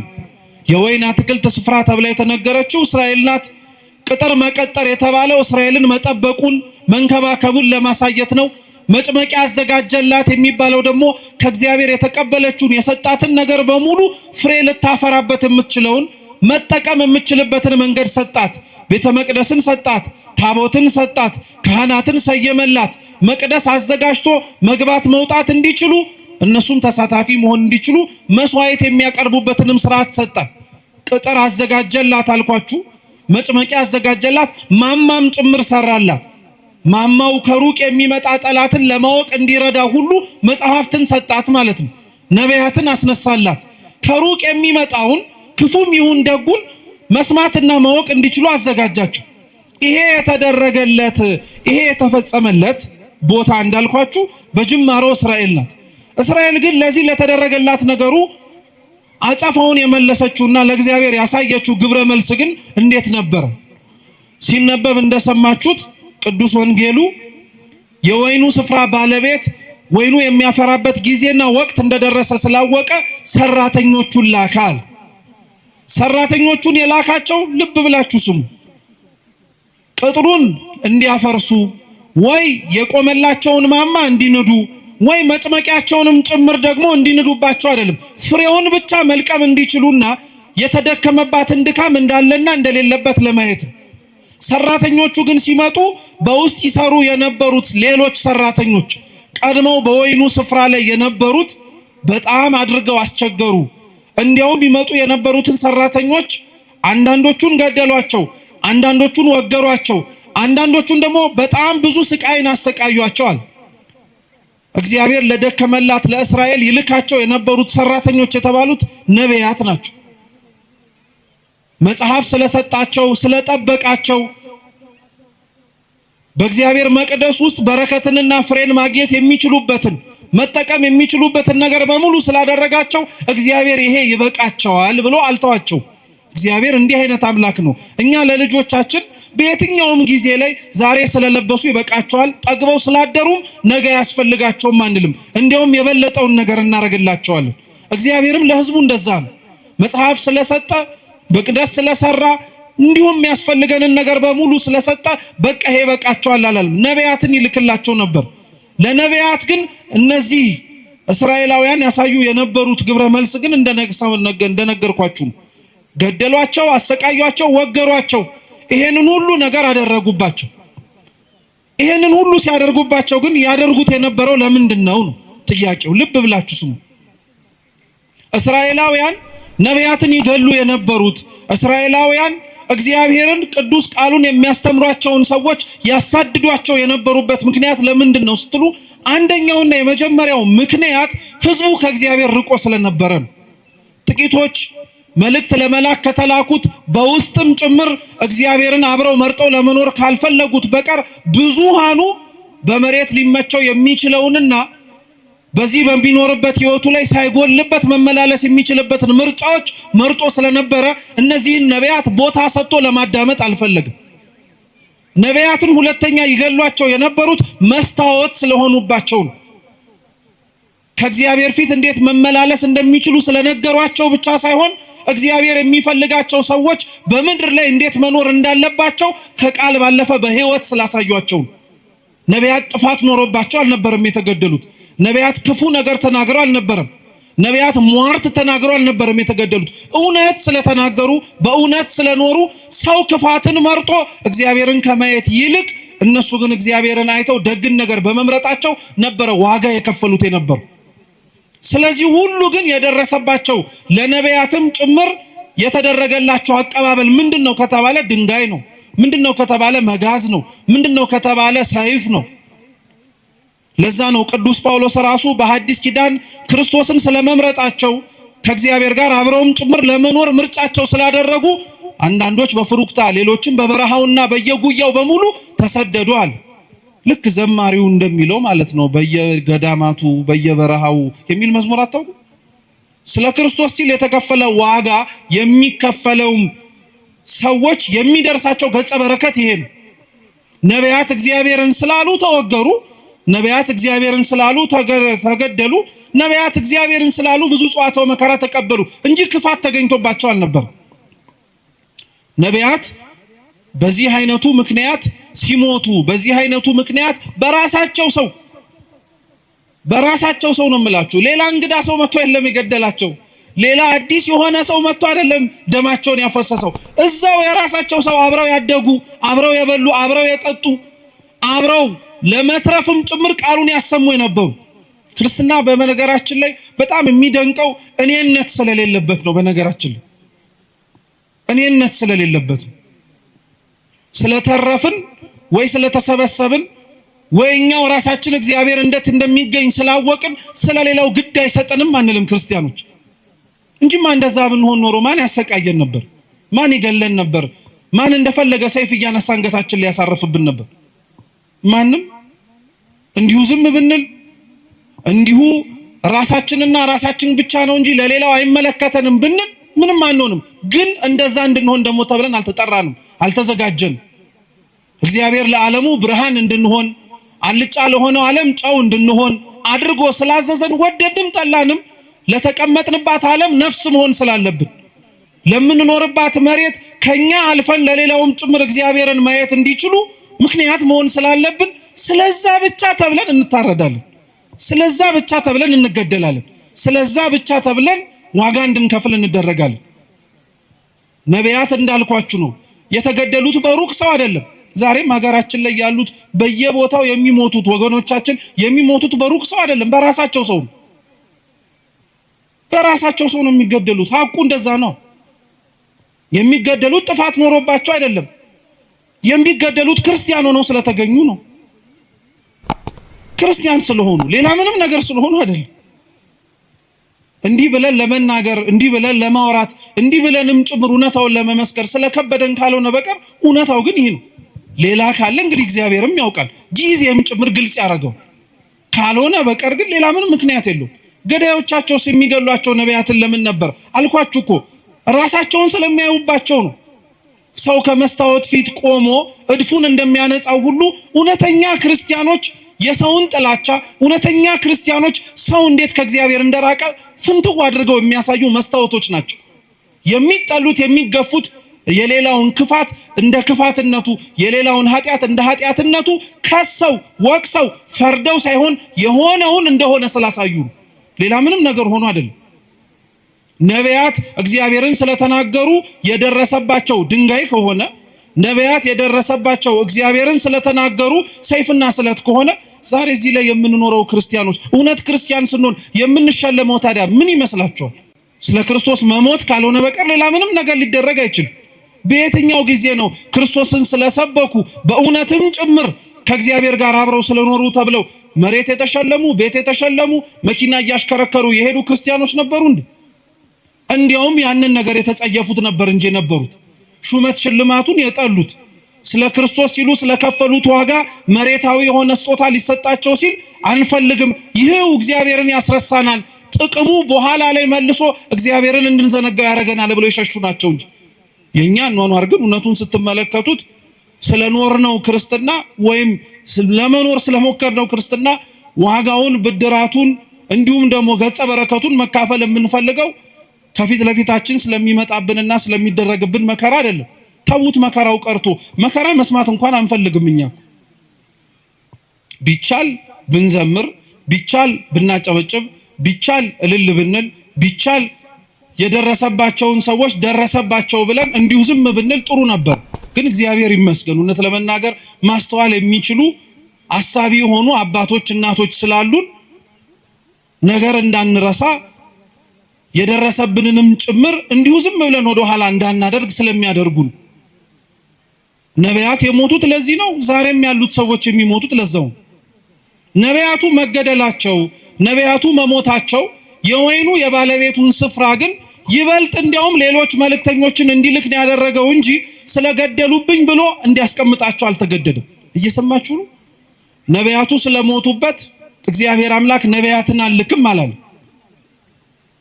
የወይን አትክልት ስፍራ ተብላ የተነገረችው እስራኤል ናት። ቅጥር መቀጠር የተባለው እስራኤልን መጠበቁን መንከባከቡን ለማሳየት ነው። መጭመቂያ አዘጋጀላት የሚባለው ደግሞ ከእግዚአብሔር የተቀበለችውን የሰጣትን ነገር በሙሉ ፍሬ ልታፈራበት የምትችለውን መጠቀም የምትችልበትን መንገድ ሰጣት። ቤተ መቅደስን ሰጣት፣ ታቦትን ሰጣት፣ ካህናትን ሰየመላት። መቅደስ አዘጋጅቶ መግባት መውጣት እንዲችሉ እነሱም ተሳታፊ መሆን እንዲችሉ መስዋዕት የሚያቀርቡበትንም ስርዓት ሰጣ። ቅጥር አዘጋጀላት አልኳችሁ። መጭመቂያ አዘጋጀላት፣ ማማም ጭምር ሰራላት። ማማው ከሩቅ የሚመጣ ጠላትን ለማወቅ እንዲረዳ ሁሉ መጽሐፍትን ሰጣት ማለት ነው። ነቢያትን አስነሳላት። ከሩቅ የሚመጣውን ክፉም ይሁን ደጉን መስማትና ማወቅ እንዲችሉ አዘጋጃቸው። ይሄ የተደረገለት ይሄ የተፈጸመለት ቦታ እንዳልኳችሁ በጅማሮ እስራኤል ናት። እስራኤል ግን ለዚህ ለተደረገላት ነገሩ አጸፋውን የመለሰችውና ለእግዚአብሔር ያሳየችው ግብረ መልስ ግን እንዴት ነበር? ሲነበብ እንደሰማችሁት ቅዱስ ወንጌሉ የወይኑ ስፍራ ባለቤት ወይኑ የሚያፈራበት ጊዜና ወቅት እንደደረሰ ስላወቀ ሰራተኞቹን ላካል። ሰራተኞቹን የላካቸው ልብ ብላችሁ ስሙ። ቅጥሩን እንዲያፈርሱ ወይ የቆመላቸውን ማማ እንዲንዱ ወይ መጭመቂያቸውንም ጭምር ደግሞ እንዲንዱባቸው አይደለም፣ ፍሬውን ብቻ መልቀም እንዲችሉና የተደከመባትን ድካም እንዳለና እንደሌለበት ለማየት ነው። ሰራተኞቹ ግን ሲመጡ በውስጥ ይሰሩ የነበሩት ሌሎች ሰራተኞች ቀድመው በወይኑ ስፍራ ላይ የነበሩት በጣም አድርገው አስቸገሩ። እንዲያውም ይመጡ የነበሩትን ሰራተኞች አንዳንዶቹን ገደሏቸው፣ አንዳንዶቹን ወገሯቸው፣ አንዳንዶቹን ደግሞ በጣም ብዙ ስቃይን አሰቃዩአቸዋል። እግዚአብሔር ለደከመላት ለእስራኤል ይልካቸው የነበሩት ሰራተኞች የተባሉት ነቢያት ናቸው። መጽሐፍ ስለሰጣቸው ስለጠበቃቸው በእግዚአብሔር መቅደስ ውስጥ በረከትንና ፍሬን ማግኘት የሚችሉበትን መጠቀም የሚችሉበትን ነገር በሙሉ ስላደረጋቸው እግዚአብሔር ይሄ ይበቃቸዋል ብሎ አልተዋቸው። እግዚአብሔር እንዲህ አይነት አምላክ ነው። እኛ ለልጆቻችን በየትኛውም ጊዜ ላይ ዛሬ ስለለበሱ ይበቃቸዋል፣ ጠግበው ስላደሩም ነገ ያስፈልጋቸውም አንልም። እንዲያውም የበለጠውን ነገር እናደርግላቸዋለን። እግዚአብሔርም ለሕዝቡ እንደዛ ነው። መጽሐፍ ስለሰጠ መቅደስ ስለሰራ እንዲሁም የሚያስፈልገንን ነገር በሙሉ ስለሰጠ በቃ ይሄ ይበቃቸዋል አላለም። ነቢያትን ይልክላቸው ነበር። ለነቢያት ግን እነዚህ እስራኤላውያን ያሳዩ የነበሩት ግብረ መልስ ግን እንደነገርኳችሁ ገደሏቸው፣ አሰቃዩአቸው፣ ወገሯቸው። ይሄንን ሁሉ ነገር አደረጉባቸው። ይሄንን ሁሉ ሲያደርጉባቸው ግን ያደርጉት የነበረው ለምንድን ነው ጥያቄው። ልብ ብላችሁ ስሙ። እስራኤላውያን ነቢያትን ይገሉ የነበሩት እስራኤላውያን እግዚአብሔርን ቅዱስ ቃሉን የሚያስተምሯቸውን ሰዎች ያሳድዷቸው የነበሩበት ምክንያት ለምንድን ነው ስትሉ፣ አንደኛውና የመጀመሪያው ምክንያት ህዝቡ ከእግዚአብሔር ርቆ ስለነበረ ነው። ጥቂቶች መልእክት ለመላክ ከተላኩት በውስጥም ጭምር እግዚአብሔርን አብረው መርጠው ለመኖር ካልፈለጉት በቀር ብዙሃኑ በመሬት ሊመቸው የሚችለውንና በዚህ በሚኖርበት ህይወቱ ላይ ሳይጎልበት መመላለስ የሚችልበትን ምርጫዎች መርጦ ስለነበረ እነዚህን ነቢያት ቦታ ሰጥቶ ለማዳመጥ አልፈለግም። ነቢያትን ሁለተኛ ይገሏቸው የነበሩት መስታወት ስለሆኑባቸው ነው። ከእግዚአብሔር ፊት እንዴት መመላለስ እንደሚችሉ ስለነገሯቸው ብቻ ሳይሆን እግዚአብሔር የሚፈልጋቸው ሰዎች በምድር ላይ እንዴት መኖር እንዳለባቸው ከቃል ባለፈ በህይወት ስላሳዩአቸው። ነቢያት ጥፋት ኖሮባቸው አልነበረም የተገደሉት። ነቢያት ክፉ ነገር ተናግረው አልነበረም። ነቢያት ሟርት ተናግረው አልነበረም የተገደሉት። እውነት ስለተናገሩ በእውነት ስለኖሩ ሰው ክፋትን መርጦ እግዚአብሔርን ከማየት ይልቅ እነሱ ግን እግዚአብሔርን አይተው ደግን ነገር በመምረጣቸው ነበረ ዋጋ የከፈሉት የነበሩ። ስለዚህ ሁሉ ግን የደረሰባቸው ለነቢያትም ጭምር የተደረገላቸው አቀባበል ምንድነው ከተባለ ድንጋይ ነው። ምንድነው ከተባለ መጋዝ ነው። ምንድነው ከተባለ ሰይፍ ነው። ለዛ ነው ቅዱስ ጳውሎስ ራሱ በሐዲስ ኪዳን ክርስቶስን ስለመምረጣቸው ከእግዚአብሔር ጋር አብረውም ጭምር ለመኖር ምርጫቸው ስላደረጉ አንዳንዶች በፍሩክታ ሌሎችም በበረሃውና በየጉያው በሙሉ ተሰደዱአል። ልክ ዘማሪው እንደሚለው ማለት ነው። በየገዳማቱ በየበረሃው የሚል መዝሙር አታውቁ? ስለ ክርስቶስ ሲል የተከፈለ ዋጋ የሚከፈለውም ሰዎች የሚደርሳቸው ገጸ በረከት ይሄ ነው። ነቢያት እግዚአብሔርን ስላሉ ተወገሩ። ነቢያት እግዚአብሔርን ስላሉ ተገደሉ። ነቢያት እግዚአብሔርን ስላሉ ብዙ ጸዋትወ መከራ ተቀበሉ እንጂ ክፋት ተገኝቶባቸው አልነበር። ነቢያት በዚህ አይነቱ ምክንያት ሲሞቱ፣ በዚህ አይነቱ ምክንያት በራሳቸው ሰው ነው የምላችሁ። ሌላ እንግዳ ሰው መጥቶ የለም የገደላቸው። ሌላ አዲስ የሆነ ሰው መጥቶ አይደለም ደማቸውን ያፈሰሰው። እዛው የራሳቸው ሰው አብረው ያደጉ፣ አብረው የበሉ፣ አብረው የጠጡ፣ አብረው ለመትረፍም ጭምር ቃሉን ያሰሙ የነበሩ። ክርስትና በነገራችን ላይ በጣም የሚደንቀው እኔነት ስለሌለበት ነው። በነገራችን ላይ እኔነት ስለሌለበት ነው። ስለተረፍን ወይ ስለተሰበሰብን ወይ እኛው ራሳችን እግዚአብሔር እንዴት እንደሚገኝ ስላወቅን ስለሌላው ግድ አይሰጠንም አንልም ክርስቲያኖች። እንጂማ እንደዛ ብንሆን ኖሮ ማን ያሰቃየን ነበር? ማን ይገለን ነበር? ማን እንደፈለገ ሰይፍ እያነሳ አንገታችን ላይ ያሳርፍብን ነበር? ማንም። እንዲሁ ዝም ብንል እንዲሁ ራሳችንና ራሳችን ብቻ ነው እንጂ ለሌላው አይመለከተንም ብንል ምንም አንሆንም። ግን እንደዛ እንድንሆን ደግሞ ተብለን አልተጠራንም፣ አልተዘጋጀንም። እግዚአብሔር ለዓለሙ ብርሃን እንድንሆን አልጫ ለሆነው ዓለም ጨው እንድንሆን አድርጎ ስላዘዘን ወደድም ጠላንም ለተቀመጥንባት ዓለም ነፍስ መሆን ስላለብን ለምንኖርባት መሬት ከኛ አልፈን ለሌላውም ጭምር እግዚአብሔርን ማየት እንዲችሉ ምክንያት መሆን ስላለብን ስለዛ ብቻ ተብለን እንታረዳለን። ስለዛ ብቻ ተብለን እንገደላለን። ስለዛ ብቻ ተብለን ዋጋ እንድንከፍል እንደረጋለን። ነቢያት እንዳልኳችሁ ነው የተገደሉት በሩቅ ሰው አይደለም። ዛሬም ሀገራችን ላይ ያሉት በየቦታው የሚሞቱት ወገኖቻችን የሚሞቱት በሩቅ ሰው አይደለም፣ በራሳቸው ሰው ነው። በራሳቸው ሰው ነው የሚገደሉት። ሀቁ እንደዛ ነው። የሚገደሉት ጥፋት ኖሮባቸው አይደለም። የሚገደሉት ክርስቲያን ሆነው ስለተገኙ ነው። ክርስቲያን ስለሆኑ ሌላ ምንም ነገር ስለሆኑ አይደለም። እንዲህ ብለን ለመናገር እንዲህ ብለን ለማውራት እንዲህ ብለንም ጭምር እውነታውን ለመመስከር ስለከበደን ካልሆነ በቀር እውነታው ግን ይሄ ነው። ሌላ ካለ እንግዲህ እግዚአብሔርም ያውቃል፣ ጊዜም ጭምር ግልጽ ያደርገው። ካልሆነ በቀር ግን ሌላ ምንም ምክንያት የለውም። ገዳዮቻቸው የሚገሏቸው ነቢያትን ለምን ነበር አልኳችሁ እኮ ራሳቸውን ስለሚያዩባቸው ነው። ሰው ከመስታወት ፊት ቆሞ እድፉን እንደሚያነጻው ሁሉ እውነተኛ ክርስቲያኖች የሰውን ጥላቻ፣ እውነተኛ ክርስቲያኖች ሰው እንዴት ከእግዚአብሔር እንደራቀ ፍንትው አድርገው የሚያሳዩ መስታወቶች ናቸው። የሚጠሉት የሚገፉት የሌላውን ክፋት እንደ ክፋትነቱ የሌላውን ኃጢአት እንደ ኃጢአትነቱ ከሰው ወቅሰው ፈርደው ሳይሆን የሆነውን እንደሆነ ስላሳዩ ነው። ሌላ ምንም ነገር ሆኖ አይደለም። ነቢያት እግዚአብሔርን ስለተናገሩ የደረሰባቸው ድንጋይ ከሆነ ነቢያት የደረሰባቸው እግዚአብሔርን ስለተናገሩ ሰይፍና ስለት ከሆነ ዛሬ እዚህ ላይ የምንኖረው ክርስቲያኖች እውነት ክርስቲያን ስንሆን የምንሸለመው ታዲያ ምን ይመስላችኋል? ስለ ክርስቶስ መሞት ካልሆነ በቀር ሌላ ምንም ነገር ሊደረግ አይችልም። በየትኛው ጊዜ ነው ክርስቶስን ስለሰበኩ በእውነትም ጭምር ከእግዚአብሔር ጋር አብረው ስለኖሩ ተብለው መሬት የተሸለሙ ቤት የተሸለሙ መኪና እያሽከረከሩ የሄዱ ክርስቲያኖች ነበሩ እንዴ? እንዲያውም ያንን ነገር የተጸየፉት ነበር እንጂ ነበሩት ሹመት ሽልማቱን የጠሉት ስለ ክርስቶስ ሲሉ ስለከፈሉት ዋጋ መሬታዊ የሆነ ስጦታ ሊሰጣቸው ሲል አንፈልግም፣ ይሄው እግዚአብሔርን ያስረሳናል፣ ጥቅሙ በኋላ ላይ መልሶ እግዚአብሔርን እንድንዘነጋው ያደርገናል ብለው የሸሹ ናቸው እንጂ የኛ ኗኗር ግን እውነቱን ስትመለከቱት ስለኖርነው ክርስትና ወይም ለመኖር ስለሞከርነው ክርስትና ዋጋውን ብድራቱን እንዲሁም ደግሞ ገጸ በረከቱን መካፈል የምንፈልገው ከፊት ለፊታችን ስለሚመጣብንና ስለሚደረግብን መከራ አይደለም። ተውት፣ መከራው ቀርቶ መከራ መስማት እንኳን አንፈልግም። እኛ ቢቻል ብንዘምር፣ ቢቻል ብናጨበጭብ፣ ቢቻል እልል ብንል፣ ቢቻል የደረሰባቸውን ሰዎች ደረሰባቸው ብለን እንዲሁ ዝም ብንል ጥሩ ነበር። ግን እግዚአብሔር ይመስገን እውነት ለመናገር ማስተዋል የሚችሉ አሳቢ የሆኑ አባቶች እናቶች ስላሉን ነገር እንዳንረሳ የደረሰብንንም ጭምር እንዲሁ ዝም ብለን ወደ ኋላ እንዳናደርግ ስለሚያደርጉን ነቢያት የሞቱት ለዚህ ነው። ዛሬም ያሉት ሰዎች የሚሞቱት ለዛው። ነቢያቱ መገደላቸው፣ ነቢያቱ መሞታቸው የወይኑ የባለቤቱን ስፍራ ግን ይበልጥ እንዲያውም ሌሎች መልእክተኞችን እንዲልክ ነው ያደረገው እንጂ ስለገደሉብኝ ብሎ እንዲያስቀምጣቸው አልተገደደም። እየሰማችሁ ነው? ነቢያቱ ስለሞቱበት እግዚአብሔር አምላክ ነቢያትን አልክም አላለም።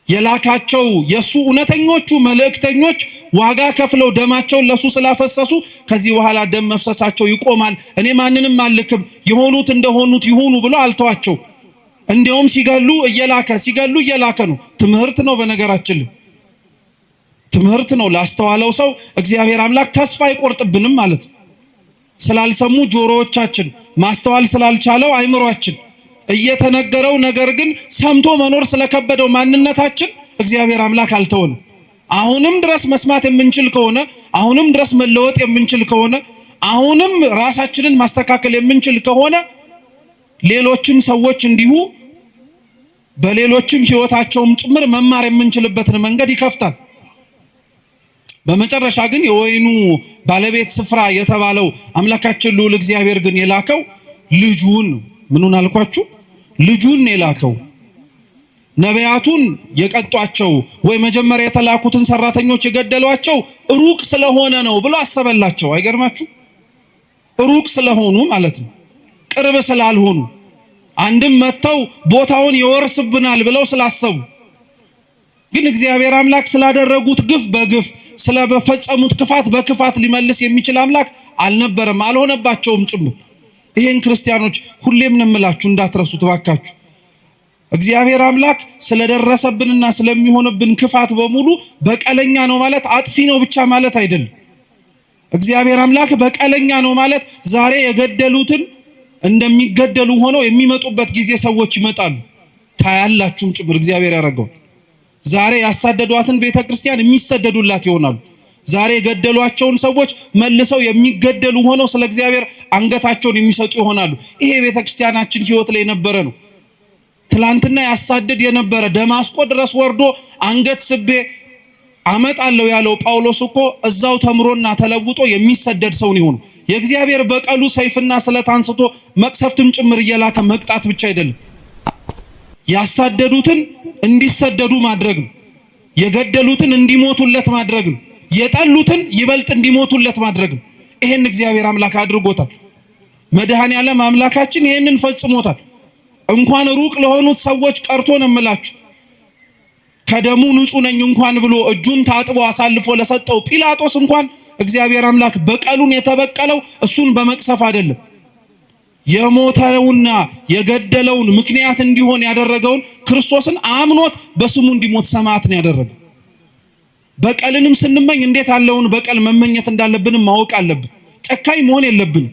የላካቸው የሱ እውነተኞቹ መልእክተኞች ዋጋ ከፍለው ደማቸውን ለሱ ስላፈሰሱ ከዚህ በኋላ ደም መፍሰሳቸው ይቆማል፣ እኔ ማንንም አልክም፣ የሆኑት እንደሆኑት ይሁኑ ብሎ አልተዋቸው። እንዲያውም ሲገሉ እየላከ ነው። ትምህርት ነው። በነገራችን ትምህርት ነው። ላስተዋለው ሰው እግዚአብሔር አምላክ ተስፋ አይቆርጥብንም ማለት ነው። ስላልሰሙ ጆሮዎቻችን፣ ማስተዋል ስላልቻለው አይምሯችን እየተነገረው ነገር ግን ሰምቶ መኖር ስለከበደው ማንነታችን እግዚአብሔር አምላክ አልተወንም። አሁንም ድረስ መስማት የምንችል ከሆነ፣ አሁንም ድረስ መለወጥ የምንችል ከሆነ፣ አሁንም ራሳችንን ማስተካከል የምንችል ከሆነ ሌሎችም ሰዎች እንዲሁ በሌሎችም ሕይወታቸውም ጭምር መማር የምንችልበትን መንገድ ይከፍታል። በመጨረሻ ግን የወይኑ ባለቤት ስፍራ የተባለው አምላካችን ልዑል እግዚአብሔር ግን የላከው ልጁን ምኑን አልኳችሁ? ልጁን የላከው። ነቢያቱን የቀጧቸው ወይ መጀመሪያ የተላኩትን ሰራተኞች የገደሏቸው ሩቅ ስለሆነ ነው ብሎ አሰበላቸው። አይገርማችሁ? ሩቅ ስለሆኑ ማለት ነው፣ ቅርብ ስላልሆኑ፣ አንድም መተው ቦታውን ይወርስብናል ብለው ስላሰቡ። ግን እግዚአብሔር አምላክ ስላደረጉት ግፍ በግፍ ስለፈጸሙት ክፋት በክፋት ሊመልስ የሚችል አምላክ አልነበረም፣ አልሆነባቸውም ጭምር። ይሄን ክርስቲያኖች ሁሌም ነው የምላችሁ፣ እንዳትረሱት ባካችሁ። እግዚአብሔር አምላክ ስለደረሰብንና ስለሚሆንብን ክፋት በሙሉ በቀለኛ ነው ማለት አጥፊ ነው ብቻ ማለት አይደለም። እግዚአብሔር አምላክ በቀለኛ ነው ማለት ዛሬ የገደሉትን እንደሚገደሉ ሆነው የሚመጡበት ጊዜ ሰዎች ይመጣሉ። ታያላችሁም ጭምር እግዚአብሔር ያደረገው። ዛሬ ያሳደዷትን ቤተክርስቲያን የሚሰደዱላት ይሆናሉ። ዛሬ የገደሏቸውን ሰዎች መልሰው የሚገደሉ ሆነው ስለ እግዚአብሔር አንገታቸውን የሚሰጡ ይሆናሉ። ይሄ ቤተክርስቲያናችን ሕይወት ላይ የነበረ ነው። ትላንትና ያሳደድ የነበረ ደማስቆ ድረስ ወርዶ አንገት ስቤ አመጣለሁ ያለው ጳውሎስ እኮ እዛው ተምሮና ተለውጦ የሚሰደድ ሰው ነው። የእግዚአብሔር በቀሉ ሰይፍና ስለት አንስቶ መቅሰፍትም ጭምር እየላከ መቅጣት ብቻ አይደለም፣ ያሳደዱትን እንዲሰደዱ ማድረግ ነው። የገደሉትን እንዲሞቱለት ማድረግ ነው። የጠሉትን ይበልጥ እንዲሞቱለት ማድረግ ነው። ይሄን እግዚአብሔር አምላክ አድርጎታል። መድኃኔዓለም አምላካችን ይሄንን ፈጽሞታል። እንኳን ሩቅ ለሆኑት ሰዎች ቀርቶ ነው የምላችሁ፣ ከደሙ ንጹህ ነኝ እንኳን ብሎ እጁን ታጥቦ አሳልፎ ለሰጠው ጲላጦስ እንኳን እግዚአብሔር አምላክ በቀሉን የተበቀለው እሱን በመቅሰፍ አይደለም። የሞተውና የገደለውን ምክንያት እንዲሆን ያደረገውን ክርስቶስን አምኖት በስሙ እንዲሞት ሰማዕት ነው ያደረገው። በቀልንም ስንመኝ እንዴት ያለውን በቀል መመኘት እንዳለብንም ማወቅ አለብን። ጨካኝ መሆን የለብንም።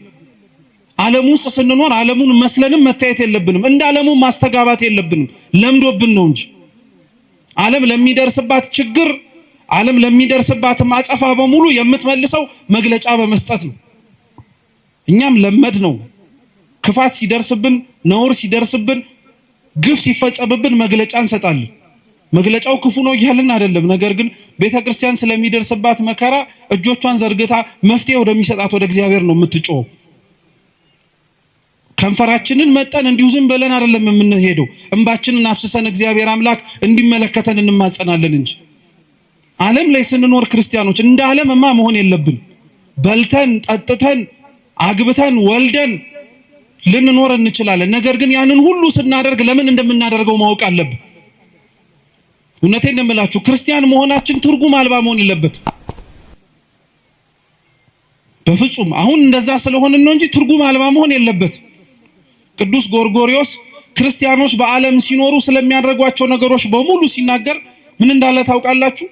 ዓለም ውስጥ ስንኖር ዓለሙን መስለንም መታየት የለብንም። እንደ ዓለሙ ማስተጋባት የለብንም። ለምዶብን ነው እንጂ ዓለም ለሚደርስባት ችግር፣ ዓለም ለሚደርስባት ማጸፋ በሙሉ የምትመልሰው መግለጫ በመስጠት ነው። እኛም ለመድ ነው። ክፋት ሲደርስብን፣ ነውር ሲደርስብን፣ ግፍ ሲፈጸምብን መግለጫ እንሰጣለን። መግለጫው ክፉ ነው እያልን አይደለም። ነገር ግን ቤተክርስቲያን ስለሚደርስባት መከራ እጆቿን ዘርግታ መፍትሄ ወደሚሰጣት ወደ እግዚአብሔር ነው የምትጮኸው። ከንፈራችንን መጠን እንዲሁ ዝም ብለን አይደለም የምንሄደው። እንባችንን አፍስሰን እግዚአብሔር አምላክ እንዲመለከተን እንማጸናለን እንጂ ዓለም ላይ ስንኖር ክርስቲያኖች እንደ ዓለምማ መሆን የለብን። በልተን ጠጥተን አግብተን ወልደን ልንኖር እንችላለን። ነገር ግን ያንን ሁሉ ስናደርግ ለምን እንደምናደርገው ማወቅ አለብን። እውነቴን ነው የምላችሁ፣ ክርስቲያን መሆናችን ትርጉም አልባ መሆን የለበት በፍጹም። አሁን እንደዛ ስለሆንን ነው እንጂ ትርጉም አልባ መሆን የለበት። ቅዱስ ጎርጎርዮስ ክርስቲያኖች በዓለም ሲኖሩ ስለሚያደርጓቸው ነገሮች በሙሉ ሲናገር ምን እንዳለ ታውቃላችሁ?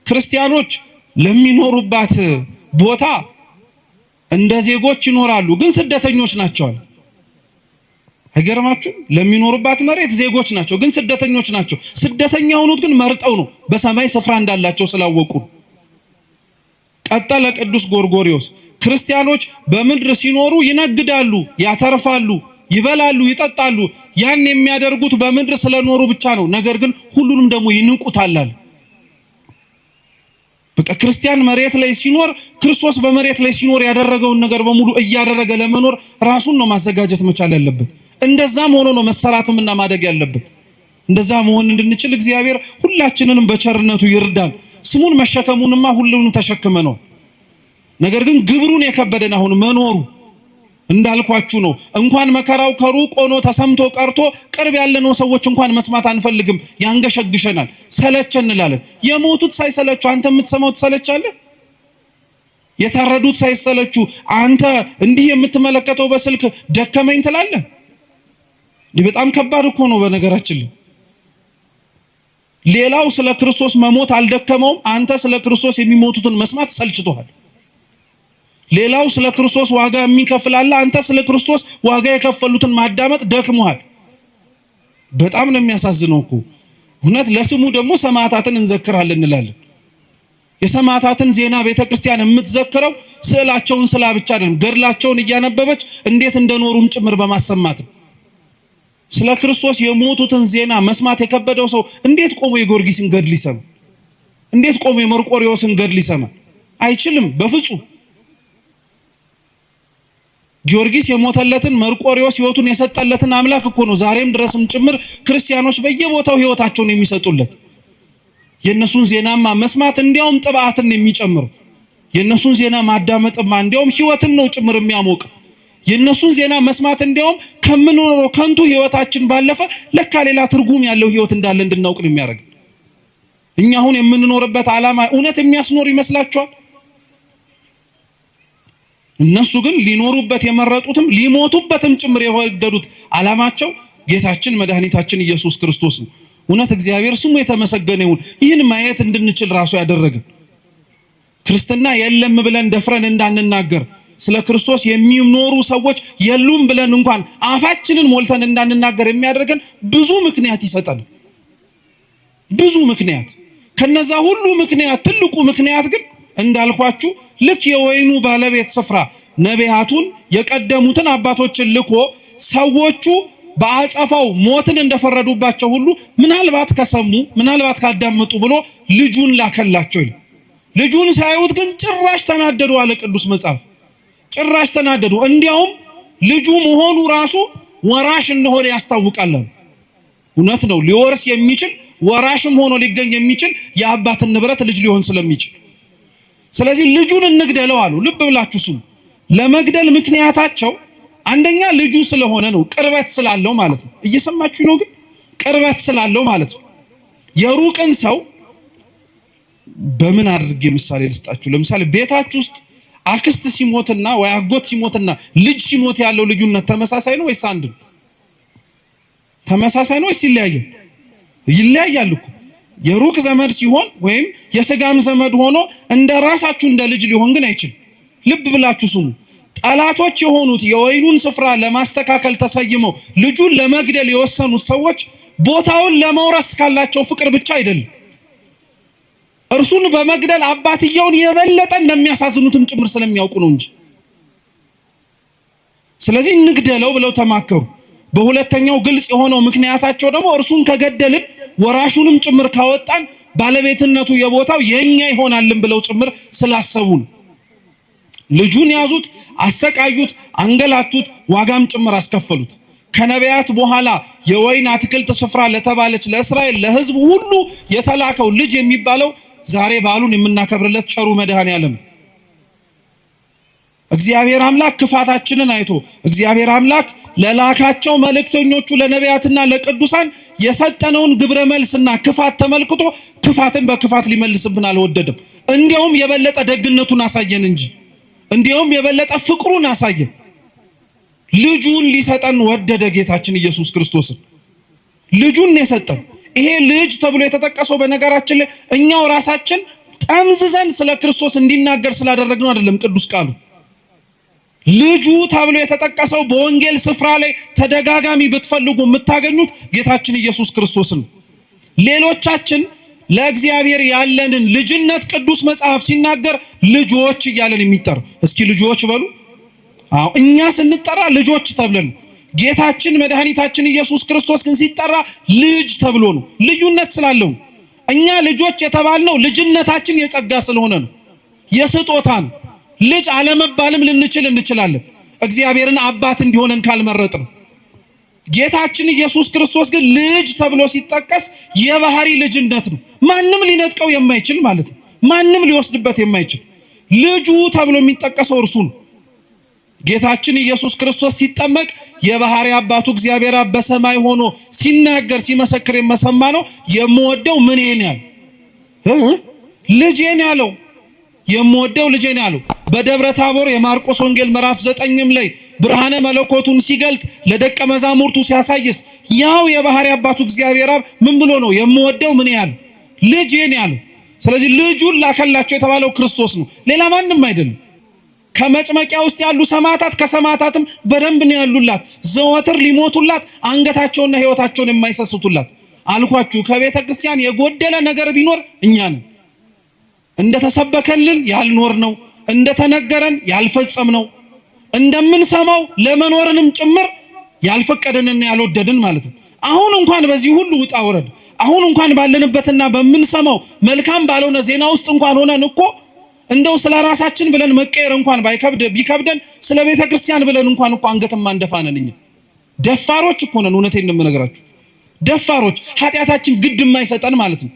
ክርስቲያኖች ለሚኖሩባት ቦታ እንደ ዜጎች ይኖራሉ፣ ግን ስደተኞች ናቸው አለ። አይገርማችሁም? ለሚኖሩባት መሬት ዜጎች ናቸው፣ ግን ስደተኞች ናቸው። ስደተኛ የሆኑት ግን መርጠው ነው፣ በሰማይ ስፍራ እንዳላቸው ስላወቁ። ቀጠለ ቅዱስ ጎርጎርዮስ፣ ክርስቲያኖች በምድር ሲኖሩ ይነግዳሉ፣ ያተርፋሉ፣ ይበላሉ፣ ይጠጣሉ። ያን የሚያደርጉት በምድር ስለኖሩ ብቻ ነው። ነገር ግን ሁሉንም ደግሞ ይንቁታል። በቃ ክርስቲያን መሬት ላይ ሲኖር ክርስቶስ በመሬት ላይ ሲኖር ያደረገውን ነገር በሙሉ እያደረገ ለመኖር ራሱን ነው ማዘጋጀት መቻል ያለበት። እንደዛም ሆኖ ነው መሰራትምና ማደግ ያለበት። እንደዛ መሆን እንድንችል እግዚአብሔር ሁላችንንም በቸርነቱ ይርዳን። ስሙን መሸከሙንማ ሁሉንም ተሸክመነው፣ ነገር ግን ግብሩን የከበደን አሁን መኖሩ እንዳልኳችሁ ነው። እንኳን መከራው ከሩቅ ሆኖ ተሰምቶ ቀርቶ ቅርብ ያለነው ሰዎች እንኳን መስማት አንፈልግም፣ ያንገሸግሸናል፣ ሰለቸን እንላለን። የሞቱት ሳይሰለቹ አንተ የምትሰማው ትሰለቻለህ? የታረዱት ሳይሰለቹ አንተ እንዲህ የምትመለከተው በስልክ ደከመኝ ትላለህ? ይህ በጣም ከባድ እኮ ነው። በነገራችን ላይ ሌላው ስለ ክርስቶስ መሞት አልደከመውም፣ አንተ ስለ ክርስቶስ የሚሞቱትን መስማት ሰልችቶሃል። ሌላው ስለ ክርስቶስ ዋጋ የሚከፍል አለ፣ አንተ ስለ ክርስቶስ ዋጋ የከፈሉትን ማዳመጥ ደክሞሃል። በጣም ነው የሚያሳዝነው እኮ እውነት። ለስሙ ደግሞ ሰማዕታትን እንዘክራለን እንላለን። የሰማዕታትን ዜና ቤተክርስቲያን የምትዘክረው ስዕላቸውን ስላ ብቻ አይደለም፣ ገድላቸውን እያነበበች እንዴት እንደኖሩም ጭምር በማሰማት ነው። ስለ ክርስቶስ የሞቱትን ዜና መስማት የከበደው ሰው እንዴት ቆሞ የጊዮርጊስን ገድል ይሰማ? እንዴት ቆሞ የመርቆሬዎስን ገድል ይሰማ? አይችልም በፍጹም። ጊዮርጊስ የሞተለትን መርቆሬዎስ ሕይወቱን የሰጠለትን አምላክ እኮ ነው ዛሬም ድረስም ጭምር ክርስቲያኖች በየቦታው ሕይወታቸውን የሚሰጡለት። የነሱን ዜናማ መስማት እንዲያውም ጥብዓትን የሚጨምር፣ የነሱን ዜና ማዳመጥማ እንዲያውም ሕይወትን ነው ጭምር የሚያሞቅ። የነሱን ዜና መስማት እንዲያውም ከምንኖረው ከንቱ ሕይወታችን ባለፈ ለካ ሌላ ትርጉም ያለው ሕይወት እንዳለ እንድናውቅ ነው የሚያደርግ። እኛ አሁን የምንኖርበት ዓላማ እውነት የሚያስኖር ይመስላችኋል? እነሱ ግን ሊኖሩበት የመረጡትም ሊሞቱበትም ጭምር የወደዱት ዓላማቸው ጌታችን መድኃኒታችን ኢየሱስ ክርስቶስ ነው። እውነት እግዚአብሔር ስሙ የተመሰገነ ይሁን። ይህን ማየት እንድንችል ራሱ ያደረገን ክርስትና የለም ብለን ደፍረን እንዳንናገር፣ ስለ ክርስቶስ የሚኖሩ ሰዎች የሉም ብለን እንኳን አፋችንን ሞልተን እንዳንናገር የሚያደርገን ብዙ ምክንያት ይሰጠን። ብዙ ምክንያት። ከነዛ ሁሉ ምክንያት ትልቁ ምክንያት ግን እንዳልኳችሁ ልክ የወይኑ ባለቤት ስፍራ ነቢያቱን የቀደሙትን አባቶችን ልኮ ሰዎቹ በአጸፋው ሞትን እንደፈረዱባቸው ሁሉ ምናልባት ከሰሙ ምናልባት ካዳመጡ ብሎ ልጁን ላከላቸው። ልጁን ሳይውት ግን ጭራሽ ተናደዱ አለ ቅዱስ መጽሐፍ። ጭራሽ ተናደዱ። እንዲያውም ልጁ መሆኑ ራሱ ወራሽ እንደሆነ ያስታውቃል። እውነት ነው። ሊወርስ የሚችል ወራሽም ሆኖ ሊገኝ የሚችል የአባትን ንብረት ልጅ ሊሆን ስለሚችል ስለዚህ ልጁን እንግደለው አሉ። ልብ ብላችሁ ስሙ። ለመግደል ምክንያታቸው አንደኛ ልጁ ስለሆነ ነው፣ ቅርበት ስላለው ማለት ነው። እየሰማችሁ ነው? ግን ቅርበት ስላለው ማለት ነው። የሩቅን ሰው በምን አድርጌ ምሳሌ ልስጣችሁ? ለምሳሌ ቤታችሁ ውስጥ አክስት ሲሞትና ወይ አጎት ሲሞትና ልጅ ሲሞት ያለው ልዩነት ተመሳሳይ ነው ወይስ አንድ ነው? ተመሳሳይ ነው ወይስ ይለያያል? ይለያያል እኮ። የሩቅ ዘመድ ሲሆን ወይም የስጋም ዘመድ ሆኖ እንደ ራሳችሁ እንደ ልጅ ሊሆን ግን አይችልም። ልብ ብላችሁ ስሙ። ጠላቶች የሆኑት የወይኑን ስፍራ ለማስተካከል ተሰይመው ልጁን ለመግደል የወሰኑት ሰዎች ቦታውን ለመውረስ ካላቸው ፍቅር ብቻ አይደለም፣ እርሱን በመግደል አባትየውን የበለጠ እንደሚያሳዝኑትም ጭምር ስለሚያውቁ ነው እንጂ። ስለዚህ እንግደለው ብለው ተማከሩ። በሁለተኛው ግልጽ የሆነው ምክንያታቸው ደግሞ እርሱን ከገደልን ወራሹንም ጭምር ካወጣን ባለቤትነቱ የቦታው የኛ ይሆናልን ብለው ጭምር ስላሰቡ ነው። ልጁን ያዙት፣ አሰቃዩት፣ አንገላቱት፣ ዋጋም ጭምር አስከፈሉት። ከነቢያት በኋላ የወይን አትክልት ስፍራ ለተባለች ለእስራኤል ለሕዝቡ ሁሉ የተላከው ልጅ የሚባለው ዛሬ በዓሉን የምናከብርለት ቸሩ መድኃኔዓለም እግዚአብሔር አምላክ ክፋታችንን አይቶ እግዚአብሔር አምላክ ለላካቸው መልእክተኞቹ ለነቢያትና ለቅዱሳን የሰጠነውን ግብረ መልስና ክፋት ተመልክቶ ክፋትን በክፋት ሊመልስብን አልወደደም። እንዲያውም የበለጠ ደግነቱን አሳየን እንጂ፣ እንዲያውም የበለጠ ፍቅሩን አሳየን። ልጁን ሊሰጠን ወደደ። ጌታችን ኢየሱስ ክርስቶስን ልጁን የሰጠን። ይሄ ልጅ ተብሎ የተጠቀሰው በነገራችን ላይ እኛው ራሳችን ጠምዝዘን ስለ ክርስቶስ እንዲናገር ስላደረግነው አይደለም። ቅዱስ ቃሉ ልጁ ተብሎ የተጠቀሰው በወንጌል ስፍራ ላይ ተደጋጋሚ ብትፈልጉ የምታገኙት ጌታችን ኢየሱስ ክርስቶስን። ሌሎቻችን ለእግዚአብሔር ያለንን ልጅነት ቅዱስ መጽሐፍ ሲናገር ልጆች እያለን የሚጠራ። እስኪ ልጆች በሉ። አዎ እኛ ስንጠራ ልጆች ተብለን፣ ጌታችን መድኃኒታችን ኢየሱስ ክርስቶስ ግን ሲጠራ ልጅ ተብሎ ነው። ልዩነት ስላለው እኛ ልጆች የተባልነው ልጅነታችን የጸጋ ስለሆነ ነው፣ የስጦታ ነው። ልጅ አለመባልም እንችላለን እግዚአብሔርን አባት እንዲሆነን ካልመረጥን። ጌታችን ኢየሱስ ክርስቶስ ግን ልጅ ተብሎ ሲጠቀስ የባህሪ ልጅነት ነው። ማንም ሊነጥቀው የማይችል ማለት ነው። ማንም ሊወስድበት የማይችል ልጁ ተብሎ የሚጠቀሰው እርሱ ነው። ጌታችን ኢየሱስ ክርስቶስ ሲጠመቅ የባህሪ አባቱ እግዚአብሔር አብ በሰማይ ሆኖ ሲናገር ሲመሰክር የመሰማ ነው። የምወደው ምኔን ያለው ልጄን ያለው የምወደው ልጄን ያለው በደብረ ታቦር የማርቆስ ወንጌል ምዕራፍ 9 ላይ ብርሃነ መለኮቱን ሲገልጥ ለደቀ መዛሙርቱ ሲያሳይስ ያው የባህሪ አባቱ እግዚአብሔር አብ ምን ብሎ ነው የምወደው ምን ያለው ልጄን ያለው። ስለዚህ ልጁን ላከላቸው የተባለው ክርስቶስ ነው፣ ሌላ ማንም አይደለም። ከመጭመቂያ ውስጥ ያሉ ሰማዕታት ከሰማዕታትም በደንብ ነው ያሉላት፣ ዘወትር ሊሞቱላት አንገታቸውና ሕይወታቸውን የማይሰስቱላት። አልኳችሁ ከቤተ ክርስቲያን የጎደለ ነገር ቢኖር እኛ ነን። እንደተሰበከልን ያልኖር ነው፣ እንደተነገረን ያልፈጸም ነው፣ እንደምንሰማው ለመኖርንም ጭምር ያልፈቀደንና ያልወደድን ማለት ነው። አሁን እንኳን በዚህ ሁሉ ውጣ ወረድ አሁን እንኳን ባለንበትና በምንሰማው መልካም ባልሆነ ዜና ውስጥ እንኳን ሆነን እኮ እንደው ስለ ራሳችን ብለን መቀየር እንኳን ቢከብደን ስለ ቤተ ክርስቲያን ብለን እንኳን እኮ አንገትም አንደፋነን። እኛ ደፋሮች እኮ ነን። እውነቴን ነው የምነግራችሁ፣ ደፋሮች፣ ኃጢአታችን ግድ የማይሰጠን ማለት ነው።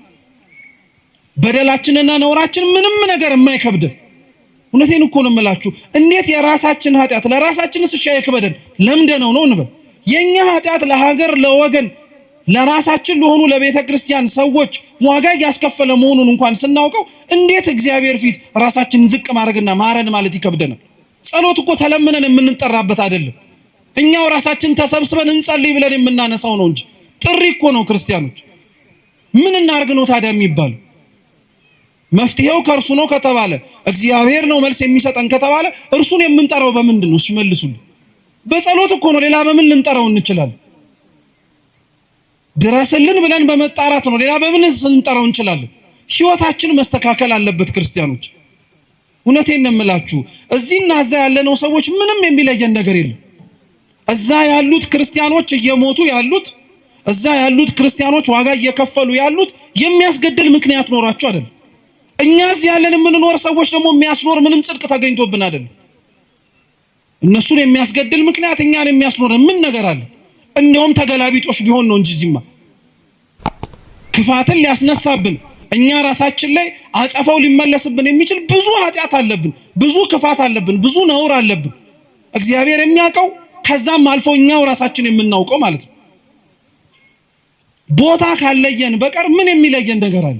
በደላችንና ነውራችን ምንም ነገር የማይከብደን። እውነቴን እኮ ነው የምላችሁ። እንዴት የራሳችን ኃጢአት ለራሳችንስ እሺ አይከብደን? ለምደነው ነው እንበል። የኛ ኃጢአት ለሀገር ለወገን ለራሳችን ለሆኑ ለቤተ ክርስቲያን ሰዎች ዋጋ ያስከፈለ መሆኑን እንኳን ስናውቀው እንዴት እግዚአብሔር ፊት ራሳችንን ዝቅ ማድረግና ማረን ማለት ይከብደናል? ጸሎት እኮ ተለምነን የምንጠራበት አይደለም። እኛው ራሳችን ተሰብስበን እንጸልይ ብለን የምናነሳው ነው እንጂ ጥሪ እኮ ነው። ክርስቲያኖች ምን እናርግ ነው ታዲያ የሚባለው? መፍትሄው ከእርሱ ነው ከተባለ እግዚአብሔር ነው መልስ የሚሰጠን ከተባለ እርሱን የምንጠራው በምንድን ነው? መልሱልኝ። በጸሎት እኮ ነው። ሌላ በምን ልንጠራው እንችላለን? ድረስልን ብለን በመጣራት ነው። ሌላ በምን ልንጠራው እንችላለን? ሕይወታችን መስተካከል አለበት ክርስቲያኖች። እውነቴን ነው የምላችሁ። እዚህና እዛ ያለነው ሰዎች ምንም የሚለየን ነገር የለም። እዛ ያሉት ክርስቲያኖች እየሞቱ ያሉት፣ እዛ ያሉት ክርስቲያኖች ዋጋ እየከፈሉ ያሉት የሚያስገድል ምክንያት ኖሯቸው አይደለም። እኛ እዚህ ያለን የምንኖር ሰዎች ደግሞ የሚያስኖር ምንም ጽድቅ ተገኝቶብን አይደለም። እነሱን የሚያስገድል ምክንያት እኛን የሚያስኖር ምን ነገር አለ? እንደውም ተገላቢጦሽ ቢሆን ነው እንጂ እዚህማ ክፋትን ሊያስነሳብን እኛ ራሳችን ላይ አጸፋው ሊመለስብን የሚችል ብዙ ኃጢአት አለብን፣ ብዙ ክፋት አለብን፣ ብዙ ነውር አለብን። እግዚአብሔር የሚያውቀው ከዛም አልፎ እኛው ራሳችን የምናውቀው ማለት ነው። ቦታ ካለየን በቀር ምን የሚለየን ነገር አለ?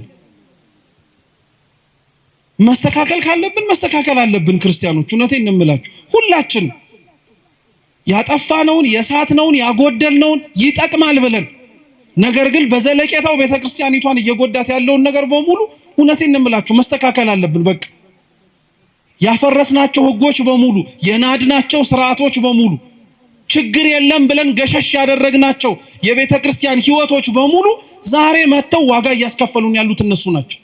መስተካከል ካለብን መስተካከል አለብን ክርስቲያኖች። እውነቴን ነው የምላችሁ። ሁላችን ያጠፋነውን የሳትነውን ያጎደልነውን ይጠቅማል ብለን ነገር ግን በዘለቄታው ቤተክርስቲያኒቷን እየጎዳት ያለውን ነገር በሙሉ እውነቴን ነው የምላችሁ መስተካከል አለብን። በቃ ያፈረስናቸው ሕጎች በሙሉ የናድናቸው ስርዓቶች በሙሉ ችግር የለም ብለን ገሸሽ ያደረግናቸው የቤተክርስቲያን ሕይወቶች በሙሉ ዛሬ መተው ዋጋ እያስከፈሉን ያሉት እነሱ ናቸው።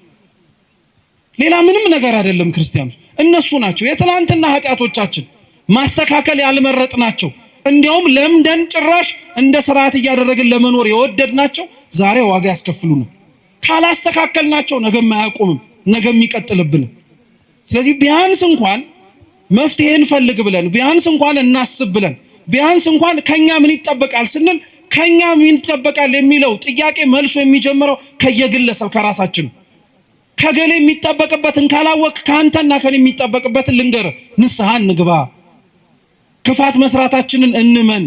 ሌላ ምንም ነገር አይደለም ክርስቲያኖች፣ እነሱ ናቸው። የትላንትና ኃጢአቶቻችን ማስተካከል ያልመረጥናቸው እንዲያውም ለምደን ጭራሽ እንደ ስርዓት እያደረግን ለመኖር የወደድናቸው ዛሬ ዋጋ ያስከፍሉናል። ካላስተካከልናቸው ነገም አያቆምም፣ ነገም ይቀጥልብን። ስለዚህ ቢያንስ እንኳን መፍትሄን ፈልግ ብለን ቢያንስ እንኳን እናስብ ብለን ቢያንስ እንኳን ከኛ ምን ይጠበቃል ስንል ከኛ ምን ይጠበቃል የሚለው ጥያቄ መልሶ የሚጀምረው ከየግለሰብ ከራሳችን ከገሌ የሚጠበቅበትን ካላወቅ ካንተና ከኔ የሚጠበቅበትን ልንገር። ንስሐ እንግባ፣ ክፋት መስራታችንን እንመን።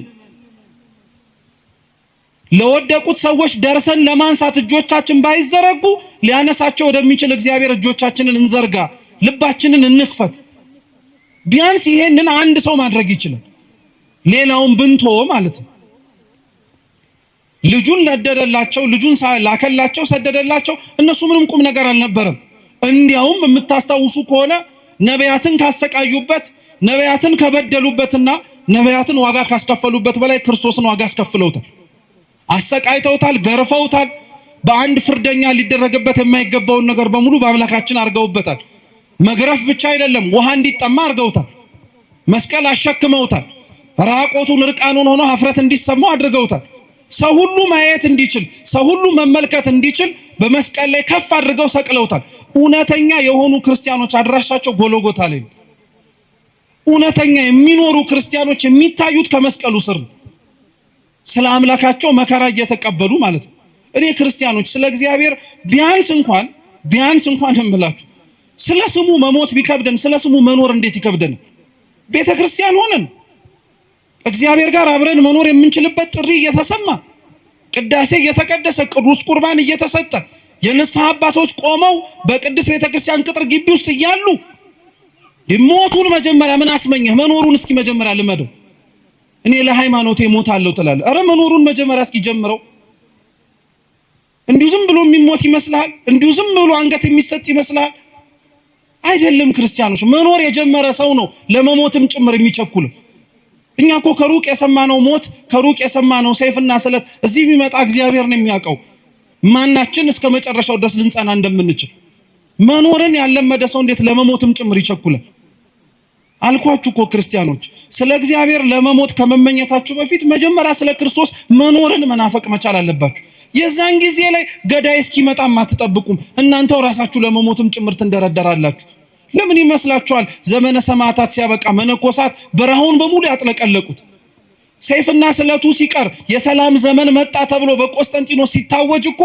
ለወደቁት ሰዎች ደርሰን ለማንሳት እጆቻችን ባይዘረጉ ሊያነሳቸው ወደሚችል እግዚአብሔር እጆቻችንን እንዘርጋ፣ ልባችንን እንክፈት። ቢያንስ ይሄንን አንድ ሰው ማድረግ ይችላል፣ ሌላውን ብንቶ ማለት ነው። ልጁን ለደደላቸው፣ ልጁን ላከላቸው፣ ሰደደላቸው። እነሱ ምንም ቁም ነገር አልነበረም። እንዲያውም የምታስታውሱ ከሆነ ነቢያትን ካሰቃዩበት፣ ነቢያትን ከበደሉበትና ነቢያትን ዋጋ ካስከፈሉበት በላይ ክርስቶስን ዋጋ አስከፍለውታል። አሰቃይተውታል፣ ገርፈውታል። በአንድ ፍርደኛ ሊደረግበት የማይገባውን ነገር በሙሉ በአምላካችን አድርገውበታል። መግረፍ ብቻ አይደለም፣ ውሃ እንዲጠማ አድርገውታል። መስቀል አሸክመውታል። ራቆቱን እርቃኑን ሆኖ ሀፍረት እንዲሰማው አድርገውታል። ሰው ሁሉ ማየት እንዲችል፣ ሰው ሁሉ መመልከት እንዲችል በመስቀል ላይ ከፍ አድርገው ሰቅለውታል። እውነተኛ የሆኑ ክርስቲያኖች አድራሻቸው ጎልጎታ ላይ ነው። እውነተኛ የሚኖሩ ክርስቲያኖች የሚታዩት ከመስቀሉ ስር ነው። ስለ አምላካቸው መከራ እየተቀበሉ ማለት ነው። እኔ ክርስቲያኖች ስለ እግዚአብሔር ቢያንስ እንኳን እምላችሁ ስለ ስሙ መሞት ቢከብደን ስለ ስሙ መኖር እንዴት ይከብደን? ቤተ ክርስቲያን ሆነን እግዚአብሔር ጋር አብረን መኖር የምንችልበት ጥሪ እየተሰማ ቅዳሴ እየተቀደሰ ቅዱስ ቁርባን እየተሰጠ የንስሐ አባቶች ቆመው በቅድስት ቤተ ክርስቲያን ቅጥር ግቢ ውስጥ እያሉ ሞቱን መጀመሪያ ምን አስመኘህ? መኖሩን እስኪ መጀመሪያ ልመደው። እኔ ለሃይማኖቴ ሞታለሁ ትላለህ። አረ መኖሩን መጀመሪያ እስኪ ጀምረው። እንዲሁ ዝም ብሎ የሚሞት ይመስልሃል? እንዲሁ ዝም ብሎ አንገት የሚሰጥ ይመስልሃል? አይደለም። ክርስቲያኖች መኖር የጀመረ ሰው ነው ለመሞትም ጭምር የሚቸኩል። እኛ እኮ ከሩቅ የሰማነው ሞት፣ ከሩቅ የሰማነው ሰይፍና ስለት እዚህ ቢመጣ እግዚአብሔር ነው የሚያውቀው ማናችን እስከ መጨረሻው ድረስ ልንጸና እንደምንችል። መኖርን ያለመደ ሰው እንዴት ለመሞትም ጭምር ይቸኩላል? አልኳችሁ እኮ ክርስቲያኖች ስለ እግዚአብሔር ለመሞት ከመመኘታችሁ በፊት መጀመሪያ ስለ ክርስቶስ መኖርን መናፈቅ መቻል አለባችሁ። የዛን ጊዜ ላይ ገዳይ እስኪመጣም አትጠብቁም። እናንተው ራሳችሁ ለመሞትም ጭምር ትንደረደራላችሁ። ለምን ይመስላችኋል ዘመነ ሰማዕታት ሲያበቃ መነኮሳት በረሃውን በሙሉ ያጥለቀለቁት? ሰይፍና ስለቱ ሲቀር የሰላም ዘመን መጣ ተብሎ በቆስጠንጢኖስ ሲታወጅ እኮ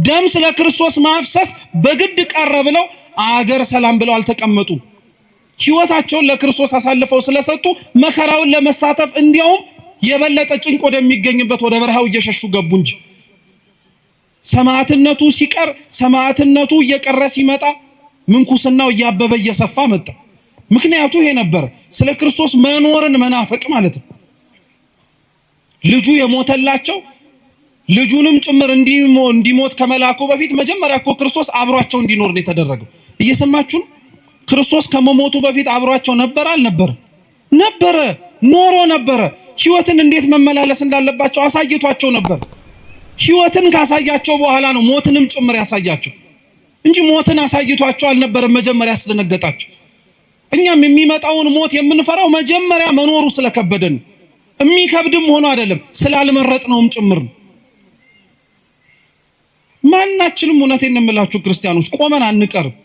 ደም ስለ ክርስቶስ ማፍሰስ በግድ ቀረ ብለው አገር ሰላም ብለው አልተቀመጡም። ሕይወታቸውን ለክርስቶስ አሳልፈው ስለሰጡ መከራውን ለመሳተፍ እንዲያውም የበለጠ ጭንቅ ወደሚገኝበት ወደ በረሃው እየሸሹ ገቡ እንጂ ሰማዕትነቱ ሲቀር ሰማዕትነቱ እየቀረ ሲመጣ ምንኩስናው እያበበ እየሰፋ መጣ። ምክንያቱ ይሄ ነበር፣ ስለ ክርስቶስ መኖርን መናፈቅ ማለት ነው። ልጁ የሞተላቸው ልጁንም ጭምር እንዲሞት ከመላኩ በፊት መጀመሪያ እኮ ክርስቶስ አብሯቸው እንዲኖር ነው የተደረገው። እየሰማችሁ ነው? ክርስቶስ ከመሞቱ በፊት አብሯቸው ነበር አልነበረ? ነበረ፣ ኖሮ ነበረ። ሕይወትን እንዴት መመላለስ እንዳለባቸው አሳይቷቸው ነበር። ሕይወትን ካሳያቸው በኋላ ነው ሞትንም ጭምር ያሳያቸው እንጂ ሞትን አሳይቷቸው አልነበረም መጀመሪያ ያስደነገጣቸው። እኛም የሚመጣውን ሞት የምንፈራው መጀመሪያ መኖሩ ስለከበደን፣ የሚከብድም ሆኖ አይደለም ስላልመረጥነውም ጭምር ነው። ማናችንም እውነቴን የምላችሁ ክርስቲያኖች ቆመን አንቀርም።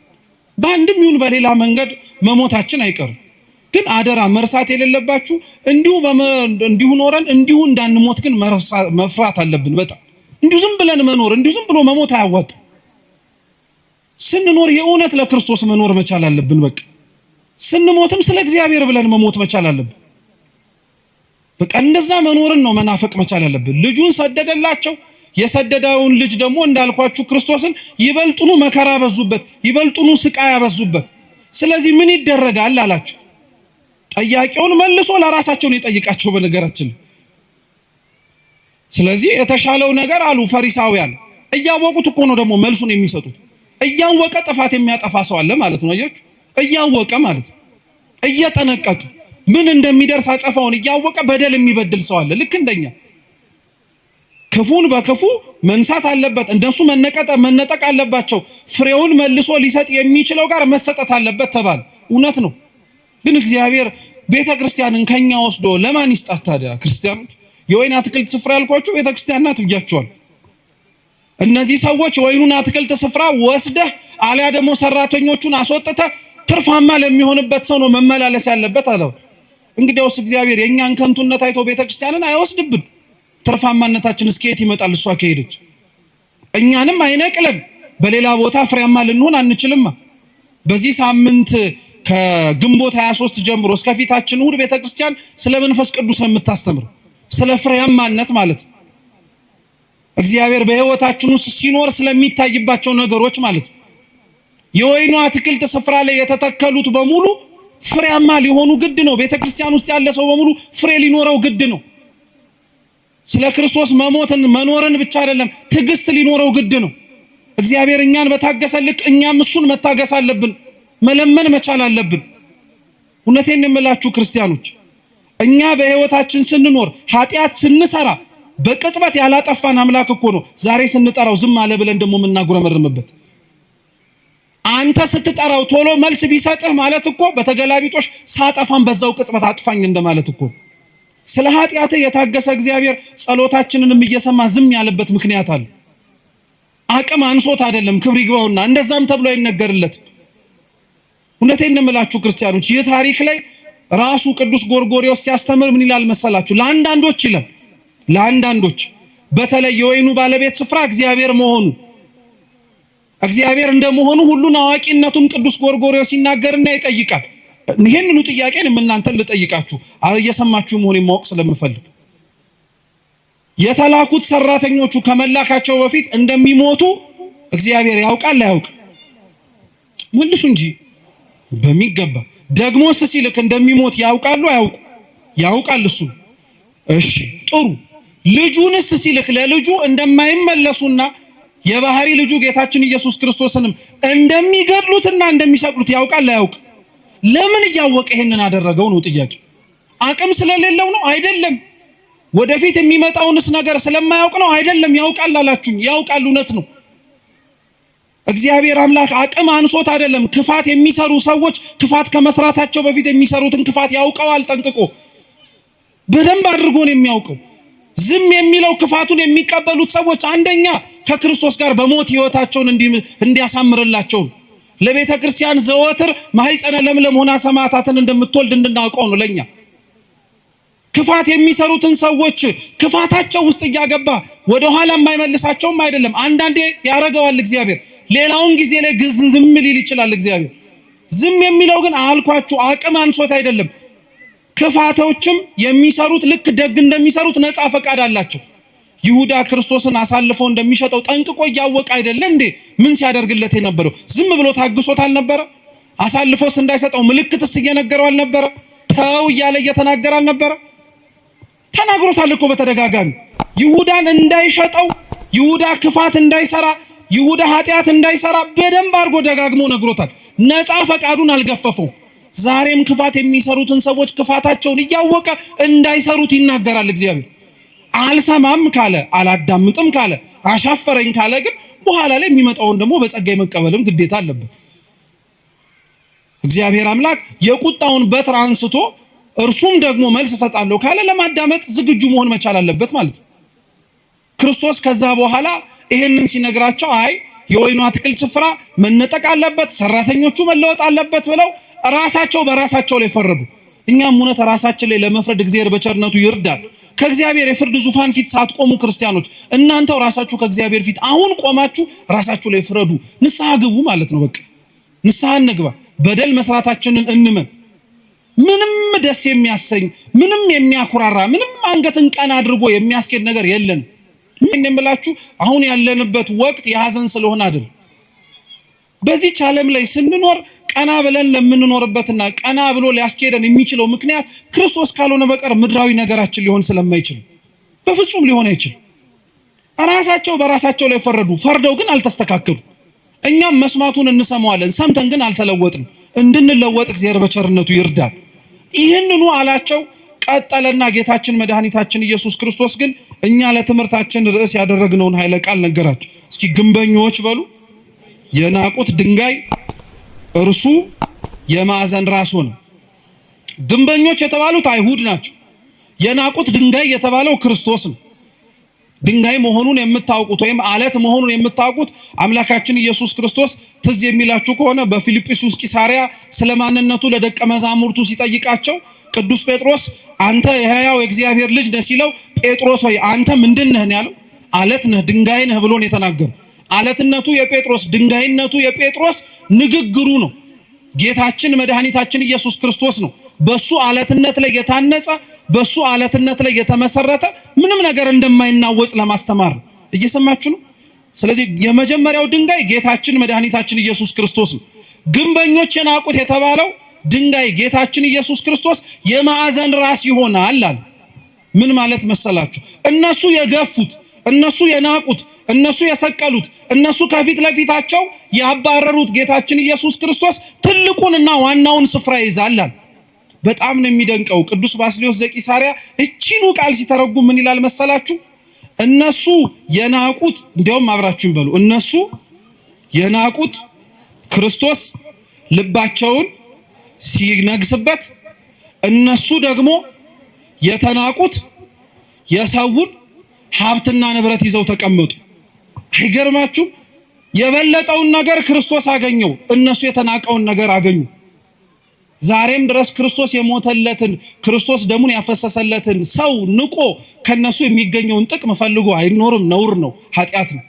በአንድም ይሁን በሌላ መንገድ መሞታችን አይቀርም። ግን አደራ መርሳት የሌለባችሁ እንዲሁ ኖረን እንዲሁ እንዳንሞት ግን መፍራት አለብን። በጣም እንዲሁ ዝም ብለን መኖር እንዲሁ ዝም ብሎ መሞት አያዋጣም። ስንኖር የእውነት ለክርስቶስ መኖር መቻል አለብን። በቃ ስንሞትም ስለ እግዚአብሔር ብለን መሞት መቻል አለብን። በቃ እንደዛ መኖርን ነው መናፈቅ መቻል አለብን። ልጁን ሰደደላቸው። የሰደደውን ልጅ ደግሞ እንዳልኳችሁ ክርስቶስን ይበልጡኑ መከራ ያበዙበት፣ ይበልጡኑ ስቃይ ያበዙበት። ስለዚህ ምን ይደረጋል አላቸው። ጠያቂውን መልሶ ለራሳቸው ነው የጠይቃቸው በነገራችን። ስለዚህ የተሻለው ነገር አሉ ፈሪሳውያን። እያወቁት እኮ ነው ደግሞ መልሱን የሚሰጡት። እያወቀ ጥፋት የሚያጠፋ ሰው አለ ማለት ነው። አያችሁ፣ እያወቀ ማለት እየጠነቀቀ ምን እንደሚደርስ አጸፋውን እያወቀ በደል የሚበድል ሰው አለ። ልክ እንደኛ ክፉን በክፉ መንሳት አለበት። እንደሱ መነጠቅ አለባቸው። ፍሬውን መልሶ ሊሰጥ የሚችለው ጋር መሰጠት አለበት ተባለ። እውነት ነው። ግን እግዚአብሔር ቤተ ክርስቲያንን ከኛ ወስዶ ለማን ይስጣት ታዲያ? ክርስቲያኖች የወይን አትክልት ስፍራ ያልኳችሁ ቤተ ክርስቲያን ናት ብያችኋል። እነዚህ ሰዎች ወይኑን አትክልት ስፍራ ወስደህ አሊያ ደግሞ ሰራተኞቹን አስወጥተህ ትርፋማ ለሚሆንበት ሰው ነው መመላለስ ያለበት አለው። እንግዲያውስ እግዚአብሔር የኛን ከንቱነት አይቶ ቤተ ክርስቲያንን አይወስድብን። ትርፋማነታችን እስከየት ይመጣል? እሷ ከሄደች እኛንም አይነቅለን። በሌላ ቦታ ፍሬያማ ልንሆን አንችልም። በዚህ ሳምንት ከግንቦት 23 ጀምሮ እስከፊታችን እሑድ ቤተክርስቲያን ስለ መንፈስ ቅዱስ ነው የምታስተምር፣ ስለ ፍሬያማነት ማለት ነው። እግዚአብሔር በሕይወታችን ውስጥ ሲኖር ስለሚታይባቸው ነገሮች ማለት ነው። የወይኑ አትክልት ስፍራ ላይ የተተከሉት በሙሉ ፍሬያማ ሊሆኑ ግድ ነው። ቤተክርስቲያን ውስጥ ያለ ሰው በሙሉ ፍሬ ሊኖረው ግድ ነው። ስለ ክርስቶስ መሞትን መኖርን ብቻ አይደለም ትዕግስት ሊኖረው ግድ ነው። እግዚአብሔር እኛን በታገሰ ልክ እኛም እሱን መታገስ አለብን፣ መለመን መቻል አለብን። እውነቴን የምላችሁ ክርስቲያኖች፣ እኛ በሕይወታችን ስንኖር ኃጢአት ስንሰራ በቅጽበት ያላጠፋን አምላክ እኮ ነው ዛሬ ስንጠራው ዝም አለ ብለን ደግሞ የምናጉረመርምበት። አንተ ስትጠራው ቶሎ መልስ ቢሰጥህ ማለት እኮ በተገላቢጦሽ ሳጠፋን በዛው ቅጽበት አጥፋኝ እንደማለት እኮ። ስለ ኃጢአት የታገሰ እግዚአብሔር ጸሎታችንንም እየሰማ ዝም ያለበት ምክንያት አለ። አቅም አንሶት አይደለም፣ ክብር ይግባውና እንደዛም ተብሎ አይነገርለትም። እውነቴን ነው የምላችሁ ክርስቲያኖች፣ ይህ ታሪክ ላይ ራሱ ቅዱስ ጎርጎርዮስ ሲያስተምር ምን ይላል መሰላችሁ? ለአንዳንዶች ይላል፣ ለአንዳንዶች በተለይ የወይኑ ባለቤት ስፍራ እግዚአብሔር መሆኑ እግዚአብሔር እንደመሆኑ ሁሉን አዋቂነቱን ቅዱስ ጎርጎርዮስ ይናገርና ይጠይቃል። ይሄንኑ ጥያቄን እናንተን ልጠይቃችሁ እየሰማችሁ መሆኑን ማወቅ ስለምፈልግ የተላኩት ሰራተኞቹ ከመላካቸው በፊት እንደሚሞቱ እግዚአብሔር ያውቃል አያውቅ? መልሱ እንጂ በሚገባ። ደግሞስ ሲልክ እንደሚሞት ያውቃሉ አያውቁ? ያውቃል እሱ። እሺ ጥሩ። ልጁንስ ሲልክ ለልጁ እንደማይመለሱና የባህሪ ልጁ ጌታችን ኢየሱስ ክርስቶስንም እንደሚገድሉትና እንደሚሰቅሉት ያውቃል አያውቅ? ለምን እያወቀ ይሄንን አደረገው ነው ጥያቄ። አቅም ስለሌለው ነው? አይደለም። ወደፊት የሚመጣውንስ ነገር ስለማያውቅ ነው? አይደለም። ያውቃል አላችሁኝ፣ ያውቃል፣ እውነት ነው። እግዚአብሔር አምላክ አቅም አንሶት አይደለም። ክፋት የሚሰሩ ሰዎች ክፋት ከመስራታቸው በፊት የሚሰሩትን ክፋት ያውቀዋል ጠንቅቆ፣ በደንብ አድርጎ ነው የሚያውቀው። ዝም የሚለው ክፋቱን የሚቀበሉት ሰዎች አንደኛ ከክርስቶስ ጋር በሞት ህይወታቸውን እንዲያሳምርላቸው ነው። ለቤተ ክርስቲያን ዘወትር ማህፀነ ለምለም ሆና ሰማዕታትን እንደምትወልድ እንድናውቀው ነው። ለኛ ክፋት የሚሰሩትን ሰዎች ክፋታቸው ውስጥ እያገባ ወደ ኋላ የማይመልሳቸውም አይደለም። አንዳንዴ ያረጋዋል እግዚአብሔር፣ ሌላውን ጊዜ ላይ ዝም ሊል ይችላል እግዚአብሔር። ዝም የሚለው ግን አልኳችሁ አቅም አንሶት አይደለም። ክፋቶችም የሚሰሩት ልክ ደግ እንደሚሰሩት ነፃ ፈቃድ አላቸው። ይሁዳ ክርስቶስን አሳልፎ እንደሚሸጠው ጠንቅቆ እያወቀ አይደለ እንዴ ምን ሲያደርግለት የነበረው? ዝም ብሎ ታግሶት አልነበረ? አሳልፎስ እንዳይሰጠው ምልክትስ እየነገረው አልነበረ? ተው እያለ እየተናገረ አልነበረ? ተናግሮታል እኮ በተደጋጋሚ። ይሁዳን እንዳይሸጠው፣ ይሁዳ ክፋት እንዳይሰራ፣ ይሁዳ ኃጢአት እንዳይሰራ በደንብ አድርጎ ደጋግሞ ነግሮታል። ነፃ ፈቃዱን አልገፈፈው። ዛሬም ክፋት የሚሰሩትን ሰዎች ክፋታቸውን እያወቀ እንዳይሰሩት ይናገራል እግዚአብሔር። አልሰማም ካለ፣ አላዳምጥም ካለ፣ አሻፈረኝ ካለ ግን በኋላ ላይ የሚመጣውን ደግሞ በጸጋ መቀበልም ግዴታ አለበት። እግዚአብሔር አምላክ የቁጣውን በትር አንስቶ እርሱም ደግሞ መልስ እሰጣለሁ ካለ ለማዳመጥ ዝግጁ መሆን መቻል አለበት ማለት ነው። ክርስቶስ ከዛ በኋላ ይሄንን ሲነግራቸው አይ የወይኑ አትክልት ስፍራ መነጠቅ አለበት፣ ሰራተኞቹ መለወጥ አለበት ብለው ራሳቸው በራሳቸው ላይ ፈረዱ። እኛም እውነት ራሳችን ላይ ለመፍረድ እግዚአብሔር በቸርነቱ ይርዳል። ከእግዚአብሔር የፍርድ ዙፋን ፊት ሳትቆሙ ክርስቲያኖች እናንተው ራሳችሁ ከእግዚአብሔር ፊት አሁን ቆማችሁ ራሳችሁ ላይ ፍረዱ። ንስሐ ግቡ ማለት ነው። በቃ ንስሐ እንግባ። በደል መስራታችንን እንመን። ምንም ደስ የሚያሰኝ ምንም የሚያኩራራ ምንም አንገትን ቀና አድርጎ የሚያስኬድ ነገር የለን። ምን የምላችሁ አሁን ያለንበት ወቅት የሐዘን ስለሆነ አይደል። በዚህ ዓለም ላይ ስንኖር ቀና ብለን ለምንኖርበትና ቀና ብሎ ሊያስኬደን የሚችለው ምክንያት ክርስቶስ ካልሆነ በቀር ምድራዊ ነገራችን ሊሆን ስለማይችል በፍጹም ሊሆን አይችልም። ራሳቸው በራሳቸው ላይ ፈረዱ። ፈርደው ግን አልተስተካከሉ። እኛም መስማቱን እንሰማዋለን፣ ሰምተን ግን አልተለወጥንም። እንድንለወጥ እግዚአብሔር በቸርነቱ ይርዳል። ይህንኑ አላቸው። ቀጠለና ጌታችን መድኃኒታችን ኢየሱስ ክርስቶስ ግን እኛ ለትምህርታችን ርዕስ ያደረግነውን ኃይለ ቃል ነገራቸው። እስኪ ግንበኞች በሉ። የናቁት ድንጋይ እርሱ የማዕዘን ራስ ሆነ። ግንበኞች የተባሉት አይሁድ ናቸው። የናቁት ድንጋይ የተባለው ክርስቶስ ነው። ድንጋይ መሆኑን የምታውቁት ወይም አለት መሆኑን የምታውቁት አምላካችን ኢየሱስ ክርስቶስ ትዝ የሚላችሁ ከሆነ በፊልጵስዩስ ቂሳሪያ ስለማንነቱ ለደቀ መዛሙርቱ ሲጠይቃቸው ቅዱስ ጴጥሮስ አንተ የሕያው የእግዚአብሔር ልጅ ነህ ሲለው ጴጥሮስ ሆይ አንተ ምንድን ነህ ያለው? አለት ነህ፣ ድንጋይ ነህ ብሎ ነው የተናገረው። አለትነቱ የጴጥሮስ ድንጋይነቱ የጴጥሮስ ንግግሩ ነው። ጌታችን መድኃኒታችን ኢየሱስ ክርስቶስ ነው በሱ አለትነት ላይ የታነጸ በሱ አለትነት ላይ የተመሰረተ ምንም ነገር እንደማይናወጽ ለማስተማር ነው። እየሰማችሁ ነው። ስለዚህ የመጀመሪያው ድንጋይ ጌታችን መድኃኒታችን ኢየሱስ ክርስቶስ ነው። ግንበኞች የናቁት የተባለው ድንጋይ ጌታችን ኢየሱስ ክርስቶስ የማዕዘን ራስ ይሆናል አለ። ምን ማለት መሰላችሁ? እነሱ የገፉት፣ እነሱ የናቁት፣ እነሱ የሰቀሉት፣ እነሱ ከፊት ለፊታቸው ያባረሩት ጌታችን ኢየሱስ ክርስቶስ ትልቁንና ዋናውን ስፍራ ይዛል። በጣም ነው የሚደንቀው። ቅዱስ ባስልዮስ ዘቂሳርያ እቺኑ ቃል ሲተረጉም ምን ይላል መሰላችሁ? እነሱ የናቁት፣ እንዲያውም አብራችሁን በሉ፣ እነሱ የናቁት ክርስቶስ ልባቸውን ሲነግስበት፣ እነሱ ደግሞ የተናቁት የሰውን ሀብትና ንብረት ይዘው ተቀመጡ። አይገርማችሁ? የበለጠውን ነገር ክርስቶስ አገኘው፣ እነሱ የተናቀውን ነገር አገኙ። ዛሬም ድረስ ክርስቶስ የሞተለትን ክርስቶስ ደሙን ያፈሰሰለትን ሰው ንቆ ከነሱ የሚገኘውን ጥቅም ፈልጎ አይኖርም። ነውር ነው፣ ኃጢአት ነው።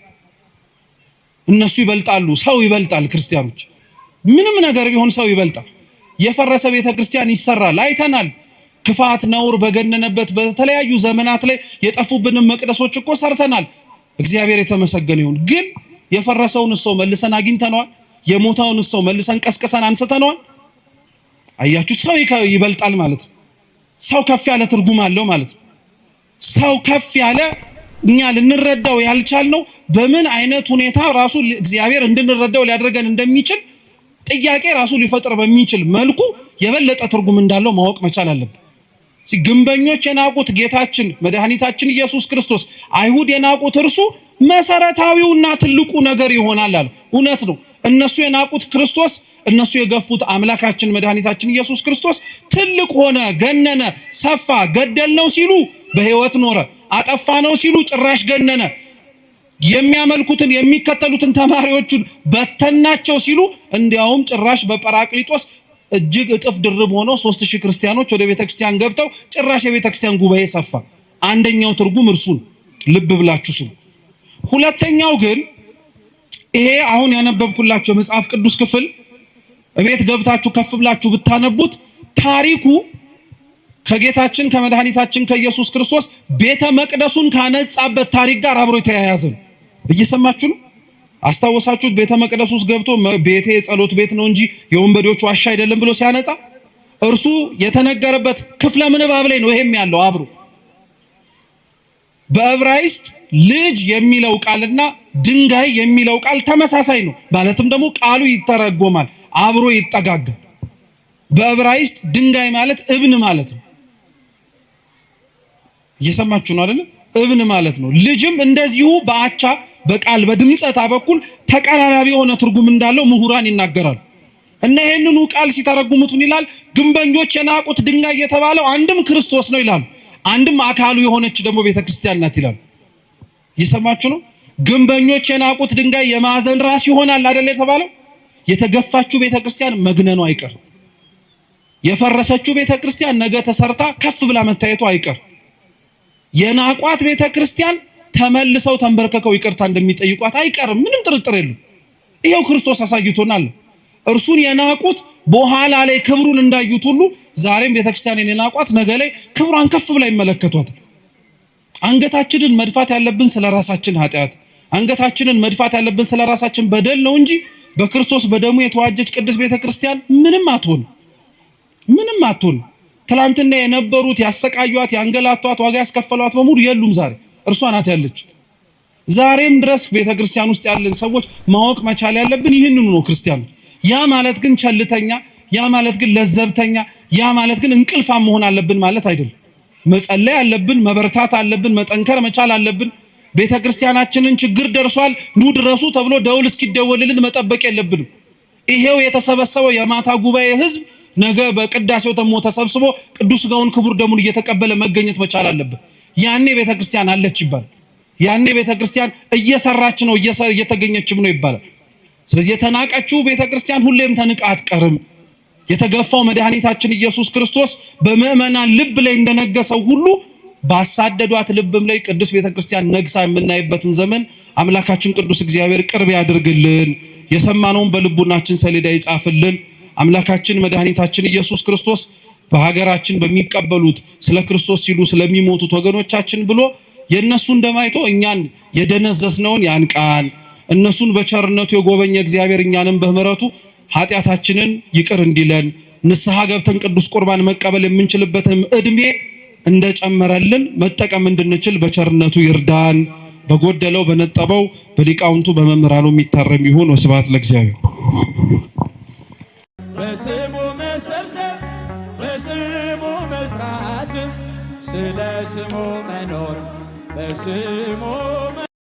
እነሱ ይበልጣሉ፣ ሰው ይበልጣል። ክርስቲያኖች ምንም ነገር ቢሆን ሰው ይበልጣል። የፈረሰ ቤተክርስቲያን ይሰራል፣ አይተናል። ክፋት ነውር በገነነበት በተለያዩ ዘመናት ላይ የጠፉብንን መቅደሶች እኮ ሰርተናል። እግዚአብሔር የተመሰገነ ይሁን። ግን የፈረሰውን ሰው መልሰን አግኝተነዋል? የሞተውን ሰው መልሰን ቀስቅሰን አንስተነዋል? አያችሁት? ሰው ይበልጣል ማለት ነው። ሰው ከፍ ያለ ትርጉም አለው ማለት ነው። ሰው ከፍ ያለ እኛ ልንረዳው ያልቻልነው በምን አይነት ሁኔታ ራሱ እግዚአብሔር እንድንረዳው ሊያደርገን እንደሚችል ጥያቄ ራሱ ሊፈጥር በሚችል መልኩ የበለጠ ትርጉም እንዳለው ማወቅ መቻል አለብን። ግንበኞች የናቁት ጌታችን መድኃኒታችን ኢየሱስ ክርስቶስ አይሁድ የናቁት እርሱ መሰረታዊውና ትልቁ ነገር ይሆናል አለ። እውነት ነው። እነሱ የናቁት ክርስቶስ፣ እነሱ የገፉት አምላካችን መድኃኒታችን ኢየሱስ ክርስቶስ ትልቅ ሆነ፣ ገነነ፣ ሰፋ። ገደልነው ሲሉ በሕይወት ኖረ፣ አጠፋነው ሲሉ ጭራሽ ገነነ። የሚያመልኩትን የሚከተሉትን ተማሪዎቹን በተናቸው ሲሉ እንዲያውም ጭራሽ በጰራቅሊጦስ እጅግ እጥፍ ድርብ ሆኖ 3000 ክርስቲያኖች ወደ ቤተክርስቲያን ገብተው ጭራሽ የቤተክርስቲያን ጉባኤ ሰፋ። አንደኛው ትርጉም እርሱን ልብ ብላችሁ ስሙ። ሁለተኛው ግን ይሄ አሁን ያነበብኩላችሁ የመጽሐፍ ቅዱስ ክፍል እቤት ገብታችሁ ከፍ ብላችሁ ብታነቡት ታሪኩ ከጌታችን ከመድኃኒታችን ከኢየሱስ ክርስቶስ ቤተ መቅደሱን ካነጻበት ታሪክ ጋር አብሮ የተያያዘ ነው። እየሰማችሁ ነው? አስታወሳችሁት? ቤተ መቅደስ ውስጥ ገብቶ ቤቴ የጸሎት ቤት ነው እንጂ የወንበዴዎች ዋሻ አይደለም ብሎ ሲያነጻ እርሱ የተነገረበት ክፍለ ምንባብ ላይ ነው ይሄም ያለው አብሮ። በዕብራይስጥ ልጅ የሚለው ቃልና ድንጋይ የሚለው ቃል ተመሳሳይ ነው። ማለትም ደግሞ ቃሉ ይተረጎማል፣ አብሮ ይጠጋጋል። በዕብራይስጥ ድንጋይ ማለት እብን ማለት ነው። እየሰማችሁ ነው አይደል? እብን ማለት ነው። ልጅም እንደዚሁ በአቻ በቃል በድምጸታ በኩል ተቀራራቢ የሆነ ትርጉም እንዳለው ምሁራን ይናገራሉ። እና ይሄንኑ ቃል ሲተረጉሙት ምን ይላል? ግንበኞች የናቁት ድንጋይ የተባለው አንድም ክርስቶስ ነው ይላሉ፣ አንድም አካሉ የሆነች ደግሞ ቤተክርስቲያን ናት ይላሉ። እየሰማችሁ ነው? ግንበኞች የናቁት ድንጋይ የማዕዘን ራስ ይሆናል አይደል የተባለው። የተገፋችው ቤተክርስቲያን መግነኗ አይቀር። የፈረሰችው ቤተክርስቲያን ነገ ተሰርታ ከፍ ብላ መታየቷ አይቀር። የናቋት ቤተክርስቲያን ተመልሰው ተንበርከከው ይቅርታ እንደሚጠይቋት አይቀርም። ምንም ጥርጥር የለም። ይሄው ክርስቶስ አሳይቶናል። እርሱን የናቁት በኋላ ላይ ክብሩን እንዳዩት ሁሉ ዛሬም ቤተክርስቲያንን የናቋት ነገ ላይ ክብሯን ከፍ ብላ ይመለከቷታል። አንገታችንን መድፋት ያለብን ስለራሳችን ኃጢአት፣ አንገታችንን መድፋት ያለብን ስለራሳችን በደል ነው እንጂ በክርስቶስ በደሙ የተዋጀች ቅድስት ቤተክርስቲያን ምንም አትሆን፣ ምንም አትሆን። ትላንትና የነበሩት ያሰቃዩት፣ ያንገላቷት፣ ዋጋ ያስከፈሏት በሙሉ የሉም። ዛሬ እርሷ ናት ያለች። ዛሬም ድረስ ቤተክርስቲያን ውስጥ ያለን ሰዎች ማወቅ መቻል ያለብን ይህንኑ ነው። ክርስቲያኖች ያ ማለት ግን ቸልተኛ፣ ያ ማለት ግን ለዘብተኛ፣ ያ ማለት ግን እንቅልፋም መሆን አለብን ማለት አይደለም። መጸለይ አለብን፣ መበርታት አለብን፣ መጠንከር መቻል አለብን። ቤተክርስቲያናችንን ችግር ደርሷል ኑ ድረሱ ተብሎ ደውል እስኪደወልልን መጠበቅ የለብንም። ይሄው የተሰበሰበው የማታ ጉባኤ ህዝብ ነገ በቅዳሴው ተሞ ተሰብስቦ ቅዱስ ሥጋውን ክቡር ደሙን እየተቀበለ መገኘት መቻል አለበት። ያኔ ቤተክርስቲያን አለች ይባላል። ያኔ ቤተክርስቲያን እየሰራች ነው እየተገኘችም ነው ይባላል። ስለዚህ የተናቀችው ቤተክርስቲያን ሁሌም ተንቃ አትቀርም። የተገፋው መድኃኒታችን ኢየሱስ ክርስቶስ በምእመናን ልብ ላይ እንደነገሰው ሁሉ ባሳደዷት ልብም ላይ ቅዱስ ቤተክርስቲያን ነግሳ የምናይበትን ዘመን አምላካችን ቅዱስ እግዚአብሔር ቅርብ ያድርግልን። የሰማነውን በልቡናችን ሰሌዳ ይጻፍልን። አምላካችን መድኃኒታችን ኢየሱስ ክርስቶስ በሀገራችን በሚቀበሉት ስለ ክርስቶስ ሲሉ ስለሚሞቱት ወገኖቻችን ብሎ የነሱ እንደማይቶ እኛን የደነዘዝነውን ያንቃን። እነሱን በቸርነቱ የጎበኘ እግዚአብሔር እኛንም በምህረቱ ኃጢአታችንን ይቅር እንዲለን ንስሐ ገብተን ቅዱስ ቁርባን መቀበል የምንችልበትም እድሜ እንደጨመረልን መጠቀም እንድንችል በቸርነቱ ይርዳን። በጎደለው በነጠበው በሊቃውንቱ በመምህራኑ የሚታረም ይሁን። ወስብሐት ለእግዚአብሔር። በስሙ መሰብሰብ በስሙ መስራት ስለ ስሙ መኖር በስሙ